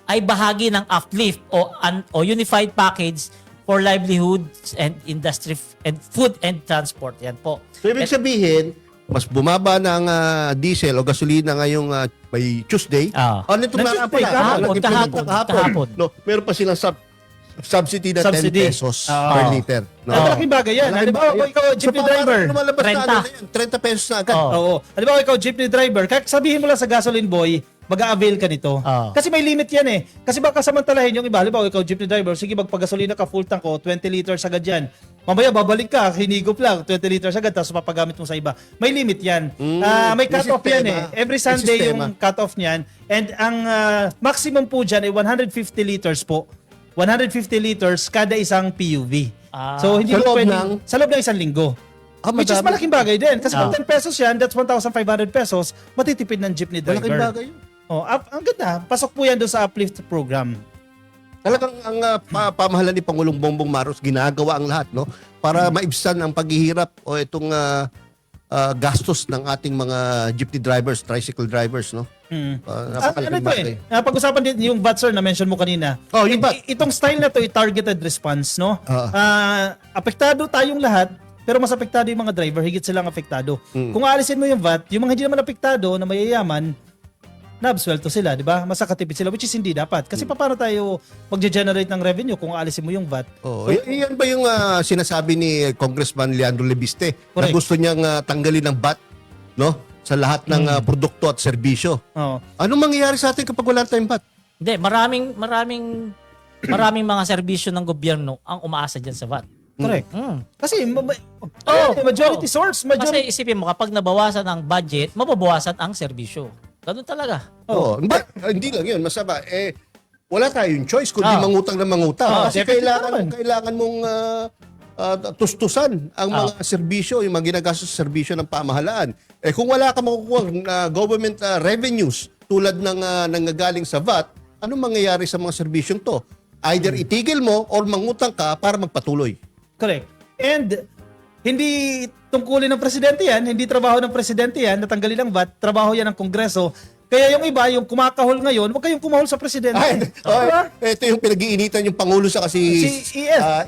[SPEAKER 1] ay bahagi ng uplift o unified package for livelihoods and industry and food and transport. Yan po.
[SPEAKER 2] So, ibig sabihin, mas bumaba ng diesel o gasolina ngayong may Tuesday. Nito na
[SPEAKER 3] Tuesday,
[SPEAKER 1] kahapon.
[SPEAKER 2] No, meron pa silang subsidy na 10 pesos per liter. No?
[SPEAKER 3] Malaking bagay yan.
[SPEAKER 2] Malaking
[SPEAKER 3] Halimbawa,
[SPEAKER 2] bagay
[SPEAKER 3] kung ikaw jeepney driver.
[SPEAKER 2] Lumalabas na
[SPEAKER 1] 30.
[SPEAKER 2] ano na yan, 30 pesos na agad.
[SPEAKER 3] Oo. Halimbawa, ikaw jeepney driver. Kahit sabihin mo lang sa gasoline boy, mag-a-avail ka nito. Kasi may limit yan eh. Kasi baka samantalahin yung iba. Halimbawa, ikaw jeepney driver, sige magpagasolina ka full tank ko, 20 liters agad yan. Mamaya babalik ka, hinigop lang, 20 liters agad, tapos papagamit mo sa iba. May limit yan. May cut-off yan eh. Every Sunday yung cut-off niyan. And ang maximum po dyan ay 150 liters po. 150 liters kada isang PUV. So hindi
[SPEAKER 2] Sa
[SPEAKER 3] mo
[SPEAKER 2] loob
[SPEAKER 3] pwedeng, sa loob ng isang linggo. Which is malaking bagay din. Kasi kung 10 pesos yan, that's 1,500 pesos, matitipid ng jeepney driver.
[SPEAKER 2] Malaking bagay yun.
[SPEAKER 3] Ang ganda. Pasok po yan doon sa uplift program.
[SPEAKER 2] Talagang ang pamahalaan ni Pangulong Bongbong Marcos ginagawa ang lahat, no, para maibsan ang paghihirap o itong gastos ng ating mga jeepney drivers, tricycle drivers, no?
[SPEAKER 3] Ano ito pag-usapan din yung VAT, sir, na mention mo kanina.
[SPEAKER 2] Oh, yung VAT.
[SPEAKER 3] Itong style na to, targeted response, no? Apektado tayong lahat, pero mas apektado yung mga driver, higit silang apektado. Kung aalisin mo yung VAT, yung mga hindi naman apektado na mayayaman, na-absuelto sila, di ba? Masakatipid sila, which is hindi dapat. Kasi paano tayo mag-generate ng revenue kung aalisin mo yung VAT?
[SPEAKER 2] Oh, yan ba yung sinasabi ni Congressman Leandro Lebiste na
[SPEAKER 3] Correct.
[SPEAKER 2] gusto niyang tanggalin ng VAT, no? Sa lahat ng produkto at serbisyo.
[SPEAKER 3] Oo.
[SPEAKER 2] Anong mangyayari sa atin kapag wala tayong VAT?
[SPEAKER 1] Hindi, maraming mga serbisyo ng gobyerno ang umaasa dyan sa VAT.
[SPEAKER 3] Correct. Kasi
[SPEAKER 1] Oh,
[SPEAKER 3] majority source,
[SPEAKER 1] Kasi isipin mo, kapag nabawasan ang budget, mababawasan ang serbisyo. Ganun talaga.
[SPEAKER 2] Hindi lang yun, masama. Wala tayong choice kundi mangutang na mangutang. Kasi
[SPEAKER 3] definitely
[SPEAKER 2] kailangan mong tustusan ang mga serbisyo, yung mga ginagastos sa serbisyo ng pamahalaan. Kung wala ka makukuha government revenues tulad ng nanggagaling sa VAT, anong mangyayari sa mga serbisyong to? Either itigil mo or mangutang ka para magpatuloy.
[SPEAKER 3] Correct. And hindi tungkulin ng presidente yan, hindi trabaho ng presidente yan, natanggalin ang VAT, trabaho yan ng Kongreso. Kaya yung iba, yung kumakahol ngayon, huwag kayong kumahol sa presidente.
[SPEAKER 2] Ito yung pinag-iinitan yung Pangulo sa si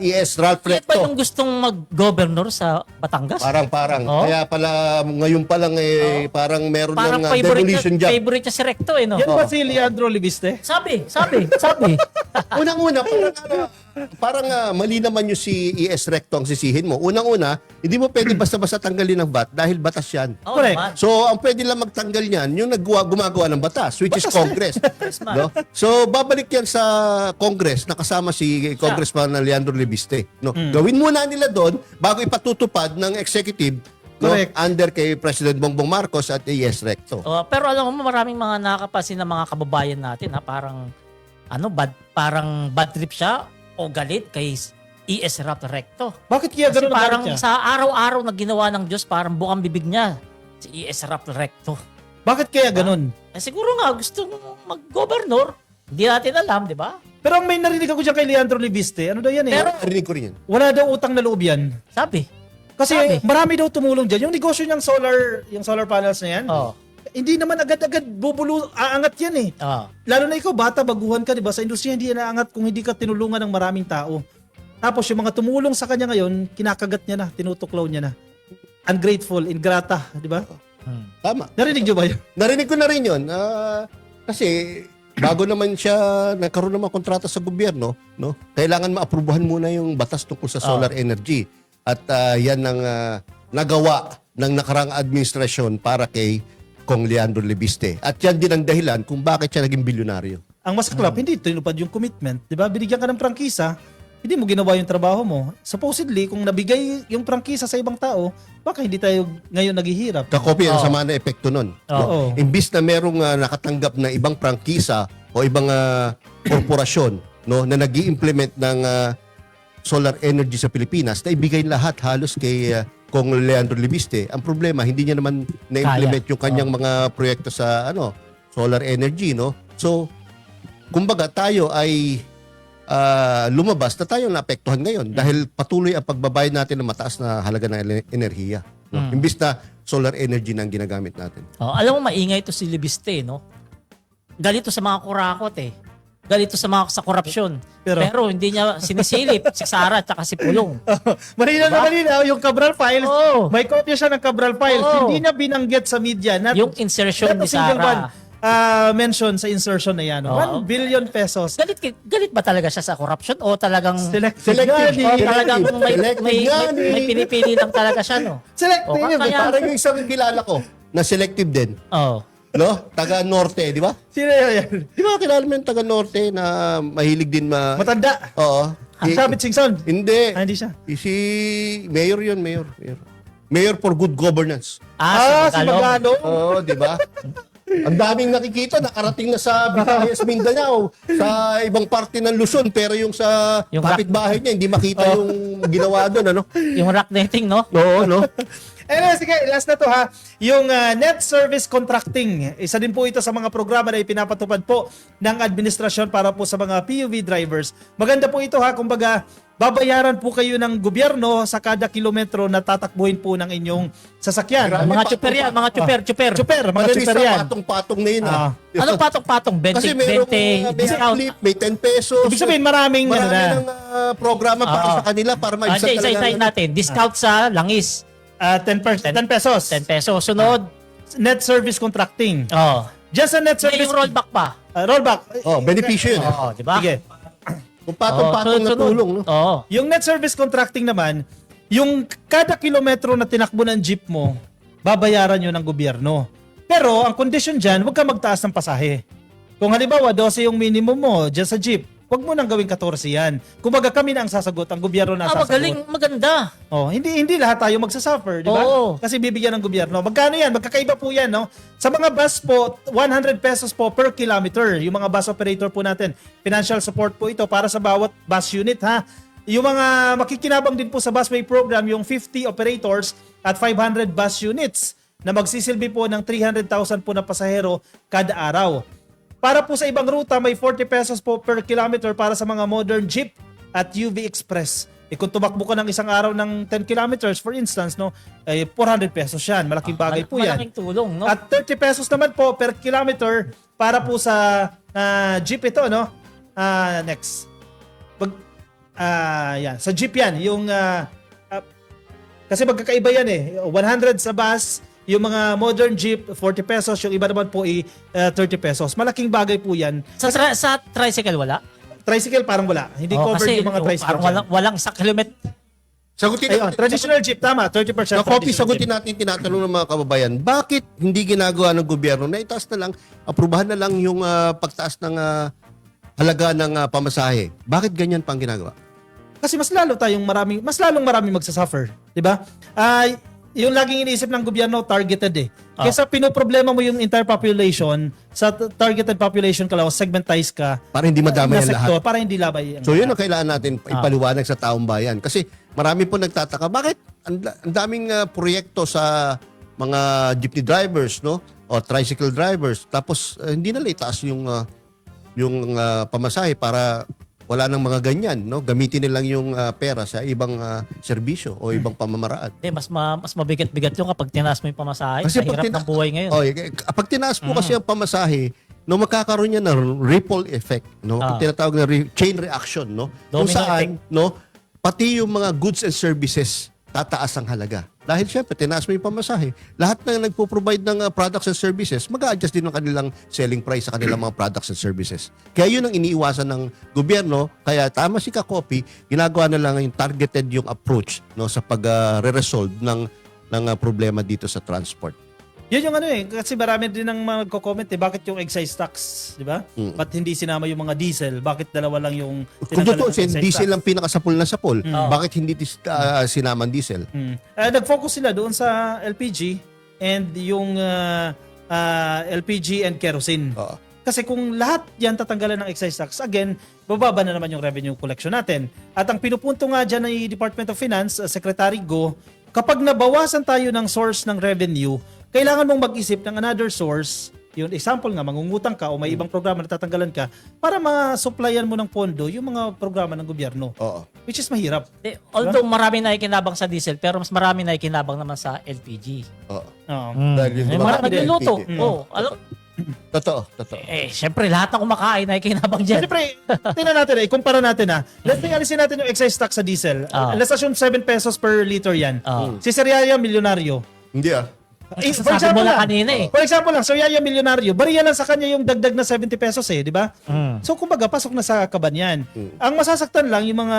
[SPEAKER 2] ES Ralph
[SPEAKER 1] Yan ba
[SPEAKER 2] Recto.
[SPEAKER 1] yung gustong mag-governor sa Batangas?
[SPEAKER 2] Parang.
[SPEAKER 1] Oh.
[SPEAKER 2] Kaya pala ngayon pa lang parang meron
[SPEAKER 1] Parang
[SPEAKER 2] ng demolition job.
[SPEAKER 1] favorite niya si Recto no?
[SPEAKER 3] Yan ba si Leandro Lebiste?
[SPEAKER 1] Sabi.
[SPEAKER 2] Unang-una, parang mali naman yung si ES Recto ang sisihin mo. Unang-una, hindi mo pwede basta-basta tanggalin ng VAT dahil batas yan.
[SPEAKER 1] Oo
[SPEAKER 3] Correct.
[SPEAKER 1] naman.
[SPEAKER 2] So, ang pwede lang magtanggal niyan, yung gumagawa ng batas, which is Congress. No? So, babalik yan sa Congress, nakasama si Congressman Leandro Lebiste. No? Gawin muna nila doon bago ipatutupad ng executive, no?
[SPEAKER 3] Correct.
[SPEAKER 2] Under kay President Bongbong Marcos at ES Recto.
[SPEAKER 1] Pero alam mo, maraming mga nakapasin ng mga kababayan natin, parang bad trip siya o galit kay ES Recto.
[SPEAKER 3] Bakit kaya
[SPEAKER 1] Kasi
[SPEAKER 3] ganun ang
[SPEAKER 1] parang
[SPEAKER 3] galit niya?
[SPEAKER 1] sa araw-araw na ginawa ng Diyos, parang bukang bibig niya si ES Recto.
[SPEAKER 3] Bakit kaya ganun?
[SPEAKER 1] Siguro nga gustong mag-governor. Hindi natin alam, di ba?
[SPEAKER 3] Pero ang may narinig ako dyan kay Leandro Lebiste, ano daw yan eh?
[SPEAKER 1] Pero-
[SPEAKER 2] Narinig ko rin yan.
[SPEAKER 3] Wala daw utang na loob yan.
[SPEAKER 1] Sabi.
[SPEAKER 3] Kasi
[SPEAKER 1] Sabi.
[SPEAKER 3] marami daw tumulong dyan. Yung negosyo niyang solar panels na yan,
[SPEAKER 1] Oh.
[SPEAKER 3] hindi naman agad-agad aangat yan eh.
[SPEAKER 1] Oh.
[SPEAKER 3] Lalo na ikaw, bata, baguhan ka, di ba? Sa industriya, hindi yan aangat kung hindi ka tinulungan ng maraming tao. Tapos yung mga tumulong sa kanya ngayon, kinakagat niya na, tinutuklaw niya na. Ungrateful, ingrata, di ba?
[SPEAKER 2] Tama.
[SPEAKER 3] Narinig niyo ba yun?
[SPEAKER 2] Narinig ko na rin yun. Kasi bago naman siya nagkaroon ng mga kontrata sa gobyerno, no? Kailangan maaprubahan muna yung batas tungkol sa solar energy. At yan ang nagawa ng nakarang administrasyon para kay Kong Leandro Lebiste. At yan din ang dahilan kung bakit siya naging bilyonaryo.
[SPEAKER 3] Ang masaklap, hindi tinupad yung commitment. Di ba? Binigyan ka ng prangkisa, hindi mo ginawa yung trabaho mo. Supposedly, kung nabigay yung prangkisa sa ibang tao, baka hindi tayo ngayon naghihirap.
[SPEAKER 2] Kakopy ang sama na epekto nun.
[SPEAKER 3] Oo.
[SPEAKER 2] Imbis na merong nakatanggap na ibang prangkisa o ibang korporasyon, no, na nag-i-implement ng solar energy sa Pilipinas, na ibigay lahat halos kay Kong Leandro Lebiste. Ang problema, hindi niya naman na-implement yung kanyang mga proyekto sa solar energy, no? So, kumbaga tayo ay lumabas na tayo naapektuhan ngayon dahil patuloy ang pagbabayad natin ng mataas na halaga ng enerhiya. No? Imbis na solar energy na ang ginagamit natin.
[SPEAKER 1] Alam mo, maingay ito si Lebiste, no? Galito sa mga kurakot Galito sa korupsyon. Pero hindi niya sinisilip si Sara at saka si Pulong.
[SPEAKER 3] Malinaw na malinaw, yung Cabral Files,
[SPEAKER 1] Oo.
[SPEAKER 3] may kopya siya ng Cabral Files.
[SPEAKER 1] Oo.
[SPEAKER 3] Hindi niya binanggit sa media.
[SPEAKER 1] Yung insertion ni Sara.
[SPEAKER 3] Mention sa insertion na yan.
[SPEAKER 1] Oo.
[SPEAKER 3] 1 billion pesos.
[SPEAKER 1] Galit ba talaga siya sa korupsyon o talagang
[SPEAKER 2] Selective.
[SPEAKER 1] talagang may
[SPEAKER 2] Selective.
[SPEAKER 1] pinipili lang talaga siya, no?
[SPEAKER 3] Selective.
[SPEAKER 1] O, kaya-
[SPEAKER 2] Parang yung isang kilala ko na selective din.
[SPEAKER 1] Oh.
[SPEAKER 2] No? Taga Norte, di ba?
[SPEAKER 3] Sino yan?
[SPEAKER 2] Di ba kilala mo yung taga Norte na mahilig din
[SPEAKER 3] Matanda.
[SPEAKER 2] Oo.
[SPEAKER 3] Sabit Singson.
[SPEAKER 2] Hindi.
[SPEAKER 3] Hindi siya.
[SPEAKER 2] Si Mayor yun, Mayor. Mayor for good governance.
[SPEAKER 3] Si Magalong.
[SPEAKER 2] Oo, di ba? Ang daming nakikita, nakarating na sa Visayas, Mindanao, sa ibang parte ng Luzon, pero yung sa
[SPEAKER 1] Yung
[SPEAKER 2] kapitbahay niya, hindi makita yung ginawa doon, ano?
[SPEAKER 1] Yung rock netting, no?
[SPEAKER 2] Oo, no?
[SPEAKER 3] Anyway, sige, last na to ha. Yung net service contracting, isa din po ito sa mga programa na ipinapatupad po ng administrasyon para po sa mga PUV drivers. Maganda po ito ha, kumbaga, babayaran po kayo ng gobyerno sa kada kilometro na tatakbuhin po ng inyong sasakyan.
[SPEAKER 2] Grabe.
[SPEAKER 1] Mga chuper yan, mga chuper.
[SPEAKER 3] Chuper, mga
[SPEAKER 2] Madalis
[SPEAKER 3] chuper
[SPEAKER 2] sa
[SPEAKER 3] yan.
[SPEAKER 2] patong-patong na yun.
[SPEAKER 3] Ah.
[SPEAKER 1] Anong patong-patong? 20,
[SPEAKER 2] Kasi merong
[SPEAKER 1] 20
[SPEAKER 2] may
[SPEAKER 1] discount.
[SPEAKER 2] flip, may 10 pesos.
[SPEAKER 3] Ibig sabihin, maraming ano
[SPEAKER 2] Marami
[SPEAKER 3] na.
[SPEAKER 2] ng programa para
[SPEAKER 1] Oo.
[SPEAKER 2] sa kanila para maibsan
[SPEAKER 1] Hindi, isa-isahin natin. Discount sa langis.
[SPEAKER 3] 10 pesos.
[SPEAKER 1] 10 pesos. Sunod.
[SPEAKER 3] Net service contracting.
[SPEAKER 1] Oh.
[SPEAKER 3] Diyan sa net
[SPEAKER 1] May
[SPEAKER 3] service...
[SPEAKER 1] yung rollback pa.
[SPEAKER 3] rollback.
[SPEAKER 2] Oh, benepisyo yun.
[SPEAKER 1] Oo, di ba?
[SPEAKER 3] Sige.
[SPEAKER 2] Kung patong-patong na tulong, no?
[SPEAKER 1] Oo.
[SPEAKER 3] Yung net service contracting naman, yung kada kilometro na tinakbo ng jeep mo, babayaran yun ng gobyerno. Pero ang condition dyan, huwag ka magtaas ng pasahe. Kung halimbawa, 12 yung minimum mo dyan sa jeep, huwag mo nang gawing 14 yan. Kumbaga kami na ang sasagot, ang gobyerno na sasagot.
[SPEAKER 1] Magaling, maganda.
[SPEAKER 3] Oh, hindi lahat tayo magsasuffer, di ba?
[SPEAKER 1] Oo.
[SPEAKER 3] Kasi bibigyan ng gobyerno. Magkano yan? Magkakaiba po yan, no? Sa mga bus po, 100 pesos po per kilometer. Yung mga bus operator po natin, financial support po ito para sa bawat bus unit, ha? Yung mga makikinabang din po sa busway program, yung 50 operators at 500 bus units na magsisilbi po ng 300,000 po na pasahero kada araw. Para po sa ibang ruta, may 40 pesos po per kilometer para sa mga modern jeep at UV Express. Kung tumakbo ka ng isang araw ng 10 kilometers, for instance, no, 400 pesos yan. Malaking bagay po yan.
[SPEAKER 1] Malaking tulong, no?
[SPEAKER 3] At 30 pesos naman po per kilometer para po sa jeep ito, no? Next. Yan. Sa jeep yan. Yung, kasi magkakaiba yan eh. 100 sa bus, yung mga modern jeep, 40 pesos. Yung iba naman po 30 pesos. Malaking bagay po yan.
[SPEAKER 1] Sa tricycle, wala?
[SPEAKER 3] Tricycle parang wala. Hindi covered
[SPEAKER 1] kasi
[SPEAKER 3] yung mga tricycle.
[SPEAKER 1] parang walang sa kilometer.
[SPEAKER 2] Sagutin
[SPEAKER 3] Ayun, traditional jeep, tama. 30%
[SPEAKER 2] Na copy,
[SPEAKER 3] traditional
[SPEAKER 2] sagutin
[SPEAKER 3] jeep.
[SPEAKER 2] natin tinatanong ng mga kababayan, bakit hindi ginagawa ng gobyerno na itaas na lang, aprubahan na lang yung pagtaas ng halaga ng pamasahe? Bakit ganyan pang ginagawa?
[SPEAKER 3] Kasi mas lalong maraming magsasuffer, 'di ba? Yung laging iniisip ng gobyerno targeted eh. Kesa pinoproblema mo yung entire population, sa targeted population ka lang, segmentize ka
[SPEAKER 2] Para hindi madama
[SPEAKER 3] na
[SPEAKER 2] yan lahat.
[SPEAKER 3] sektor, para hindi labay.
[SPEAKER 2] So yun ang kailangan natin ipaliwanag sa taong bayan. Kasi marami po nagtataka, bakit ang daming proyekto sa mga jeepney drivers, no? O tricycle drivers. Tapos hindi na itaas yung pamasahe para wala nang mga ganyan, no? Gamitin nilang yung pera sa ibang serbisyo o ibang pamamaraan.
[SPEAKER 1] Mas mabigat-bigat yung kapag tinaas mo yung pamasahe.
[SPEAKER 2] Kasi
[SPEAKER 1] Sa hirap ng buhay ngayon.
[SPEAKER 2] Pag tinaas po kasi ang pamasahe, no, magkakaroon yan ng ripple effect, no? Tinatawag na chain reaction, no? Kung
[SPEAKER 1] Domino
[SPEAKER 2] saan, no, pati yung mga goods and services tataas ang halaga. Dahil syempre, tinaas mo yung pamasahe. Lahat na nagpo-provide ng products and services, mag-a-adjust din ng kanilang selling price sa kanilang mga products and services. Kaya yun ang iniiwasan ng gobyerno. Kaya tama si Kakopi, ginagawa na lang yung targeted yung approach, no, sa pag-resolve ng problema dito sa transport.
[SPEAKER 3] Yun yung ano eh, kasi marami din ang mga nagko-comment eh, bakit yung excise tax, di ba? Ba't hindi sinama yung mga diesel? Bakit dalawa lang yung
[SPEAKER 2] Kung totoo,
[SPEAKER 3] excise
[SPEAKER 2] diesel
[SPEAKER 3] tax?
[SPEAKER 2] ang pinakasapul na sapul. Bakit hindi sinaman diesel?
[SPEAKER 3] Nag-focus sila doon sa LPG and yung LPG and kerosene.
[SPEAKER 2] Oo.
[SPEAKER 3] Kasi kung lahat yan tatanggalan ng excise tax, again, bababa na naman yung revenue collection natin. At ang pinupunto nga dyan ng Department of Finance, Secretary Go, kapag nabawasan tayo ng source ng revenue, kailangan mong mag-isip ng another source. Yun, example nga, mangungutang ka o may ibang programa na tatanggalan ka para ma-supplyan mo ng pondo yung mga programa ng gobyerno.
[SPEAKER 2] Oo.
[SPEAKER 3] Which is mahirap.
[SPEAKER 1] Although marami na ikinabang sa diesel, pero mas marami na ikinabang naman sa LPG.
[SPEAKER 2] Oo.
[SPEAKER 3] Oo.
[SPEAKER 2] Dahil yung
[SPEAKER 1] May
[SPEAKER 2] mga
[SPEAKER 1] marami nagluluto.
[SPEAKER 2] LPG. Totoo.
[SPEAKER 1] Siyempre, lahat ng kumakain na ikinabang dyan.
[SPEAKER 3] Siyempre, tingnan natin kumpara natin let's say alisin natin yung excise tax sa diesel. Let's assume 7 pesos per liter yan. Si Sir Yaya, milyonaryo.
[SPEAKER 2] Hindi
[SPEAKER 3] For
[SPEAKER 1] Sabi mo
[SPEAKER 3] example
[SPEAKER 1] lang
[SPEAKER 3] lang,
[SPEAKER 1] kanina eh.
[SPEAKER 3] For example lang, Sir Yaya, milyonaryo. Bariya lang sa kanya yung dagdag na 70 pesos di ba? So kumbaga, pasok na sa kaban yan. Ang masasaktan lang yung mga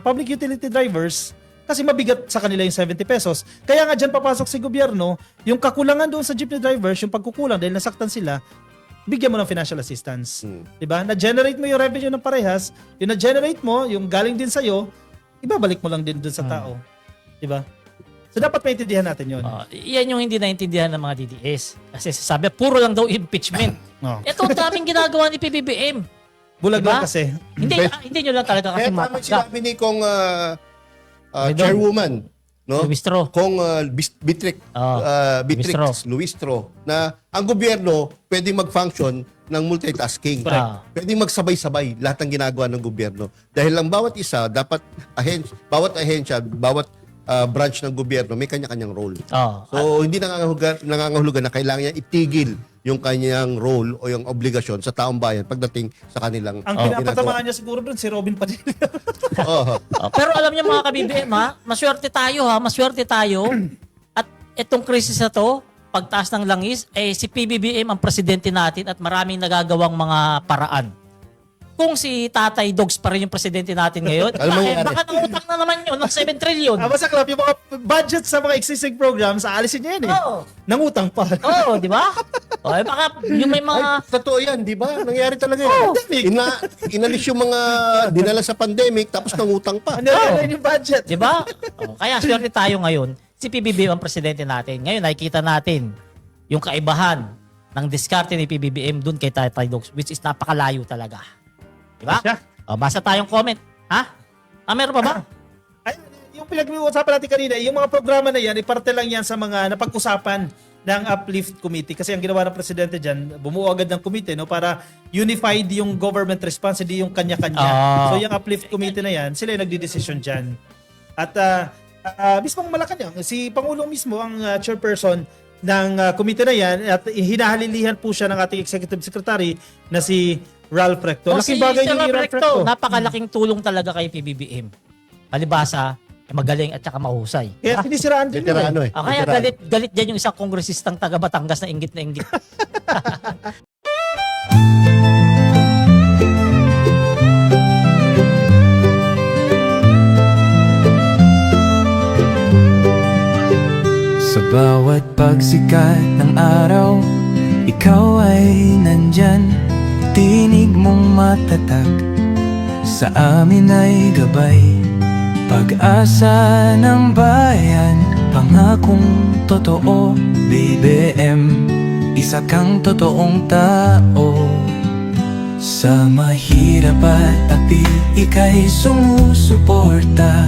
[SPEAKER 3] public utility drivers kasi mabigat sa kanila yung 70 pesos. Kaya nga dyan papasok si gobyerno, yung kakulangan doon sa jeepney drivers, yung pagkukulang dahil nasaktan sila, bigyan mo ng financial assistance. Diba? Na-generate mo yung revenue ng parehas, yung na-generate mo, yung galing din sa'yo, ibabalik mo lang din doon sa tao. Diba? So dapat maintindihan natin yun.
[SPEAKER 1] Yan yung hindi naintindihan ng mga DDS. Kasi sabi, puro lang daw impeachment. Ito ang daming ginagawa ni PBBM.
[SPEAKER 3] Bulag
[SPEAKER 1] Diba?
[SPEAKER 3] lang kasi.
[SPEAKER 1] Hindi nyo lang talaga kasi
[SPEAKER 2] Kaya tama
[SPEAKER 1] matanggap.
[SPEAKER 2] sinabi ni kong chairwoman, no?
[SPEAKER 1] Luistro.
[SPEAKER 2] Kung Beatrix
[SPEAKER 1] Luistro.
[SPEAKER 2] Luistro, na ang gobyerno pwedeng mag-function ng multitasking.
[SPEAKER 1] Correct.
[SPEAKER 2] Pwedeng magsabay-sabay lahat ng ginagawa ng gobyerno. Dahil lang bawat isa, dapat bawat ahensya, bawat branch ng gobyerno may kanya-kanyang role. So, hindi nangangahulugan na kailangan niya itigil yung kanyang role o yung obligasyon sa taong bayan pagdating sa kanilang
[SPEAKER 3] Ang pinapatamaan niya siguro doon si Robin Padilla.
[SPEAKER 1] Pero alam niyo mga ka-BBM, maswerte tayo maswerte tayo. At itong krisis na to, pagtaas ng langis, si PBBM ang presidente natin at maraming nagagawang mga paraan. Kung si Tatay Dogs pa rin yung presidente natin ngayon,
[SPEAKER 2] Alam mo nangyari?
[SPEAKER 1] baka nangutang na naman yun ng 7 trillion.
[SPEAKER 3] Basta Klap, yung mga budget sa mga existing programs, aalisin niya yan eh.
[SPEAKER 1] Oo.
[SPEAKER 3] Nangutang pa.
[SPEAKER 1] Oo, di ba? Baka yung may mga...
[SPEAKER 2] Totoo yan, di ba? Nangyari talaga yan. Inalis yung mga dinala sa pandemic tapos nangutang pa.
[SPEAKER 3] Ano rin yung budget?
[SPEAKER 1] Di ba? Kaya swerte tayo ngayon. Si PBBM ang presidente natin. Ngayon, nakikita natin yung kaibahan ng diskarte ni PBBM dun kay Tatay Dogs, which is napakalayo talaga. Di ba? Basa tayong comment. Meron pa ba?
[SPEAKER 3] Ay, yung pinag-uusapan natin kanina, yung mga programa na yan, iparte lang yan sa mga napag-usapan ng Uplift Committee. Kasi ang ginawa ng presidente dyan, bumuo agad ng committee para unified yung government response, hindi yung kanya-kanya. So yung Uplift Committee na yan, sila yung nagdidesisyon dyan. At mismong Malacanang, si Pangulong mismo ang chairperson ng committee na yan at hinahalilihan po siya ng ating executive secretary na si Ralph Recto. Laking bagay yung Ralph Recto.
[SPEAKER 1] Napakalaking tulong talaga kay PBBM. Palibasa, magaling at saka mahusay.
[SPEAKER 3] Kaya sinisiraan din
[SPEAKER 2] Veterano
[SPEAKER 3] yun.
[SPEAKER 1] Kaya galit dyan yung isang kongresistang taga Batangas na inggit na inggit.
[SPEAKER 9] Sa bawat pagsikat ng araw, ikaw ay nandyan. Tinig mong matatag, sa amin ay gabay. Pag-asa ng bayan, pangakong totoo. BBM, isa kang totoong tao. Sa mahirap at api, ika'y sumusuporta.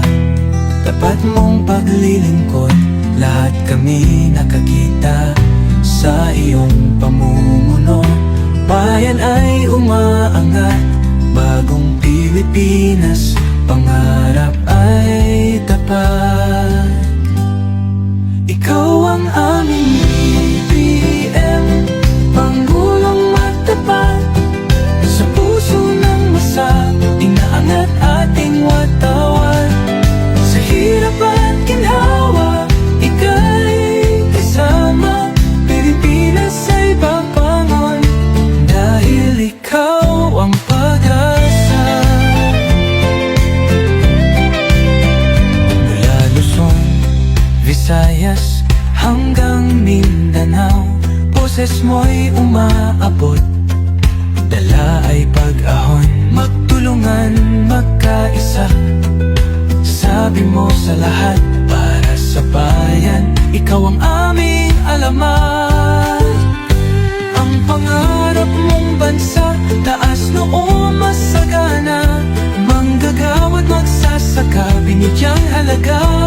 [SPEAKER 9] Tapat mong paglilingkod, lahat kami nakakita sa iyong pamumuno. Bayan ay umaangat, bagong Pilipinas, pangarap ay tapat. Ikaw ang aming BBM, Pangulong matapat. Sa puso ng masa, inaangat ating watawat. Sa hirap at ginhawa, ika'y kasama. Pilipinas ay babangon, dahil ikaw ang pag-asa. Mula Luzon, Visayas hanggang Mindanao, boses mo'y umaabot, dala ay pag-ahon. Magtulungan, magkaisa, sabi mo sa lahat, para sa bayan, ikaw ang aming alamat. Ang pangarap mong bansa, taas noo masagana, manggagawa't magsasaka, binigyang halaga.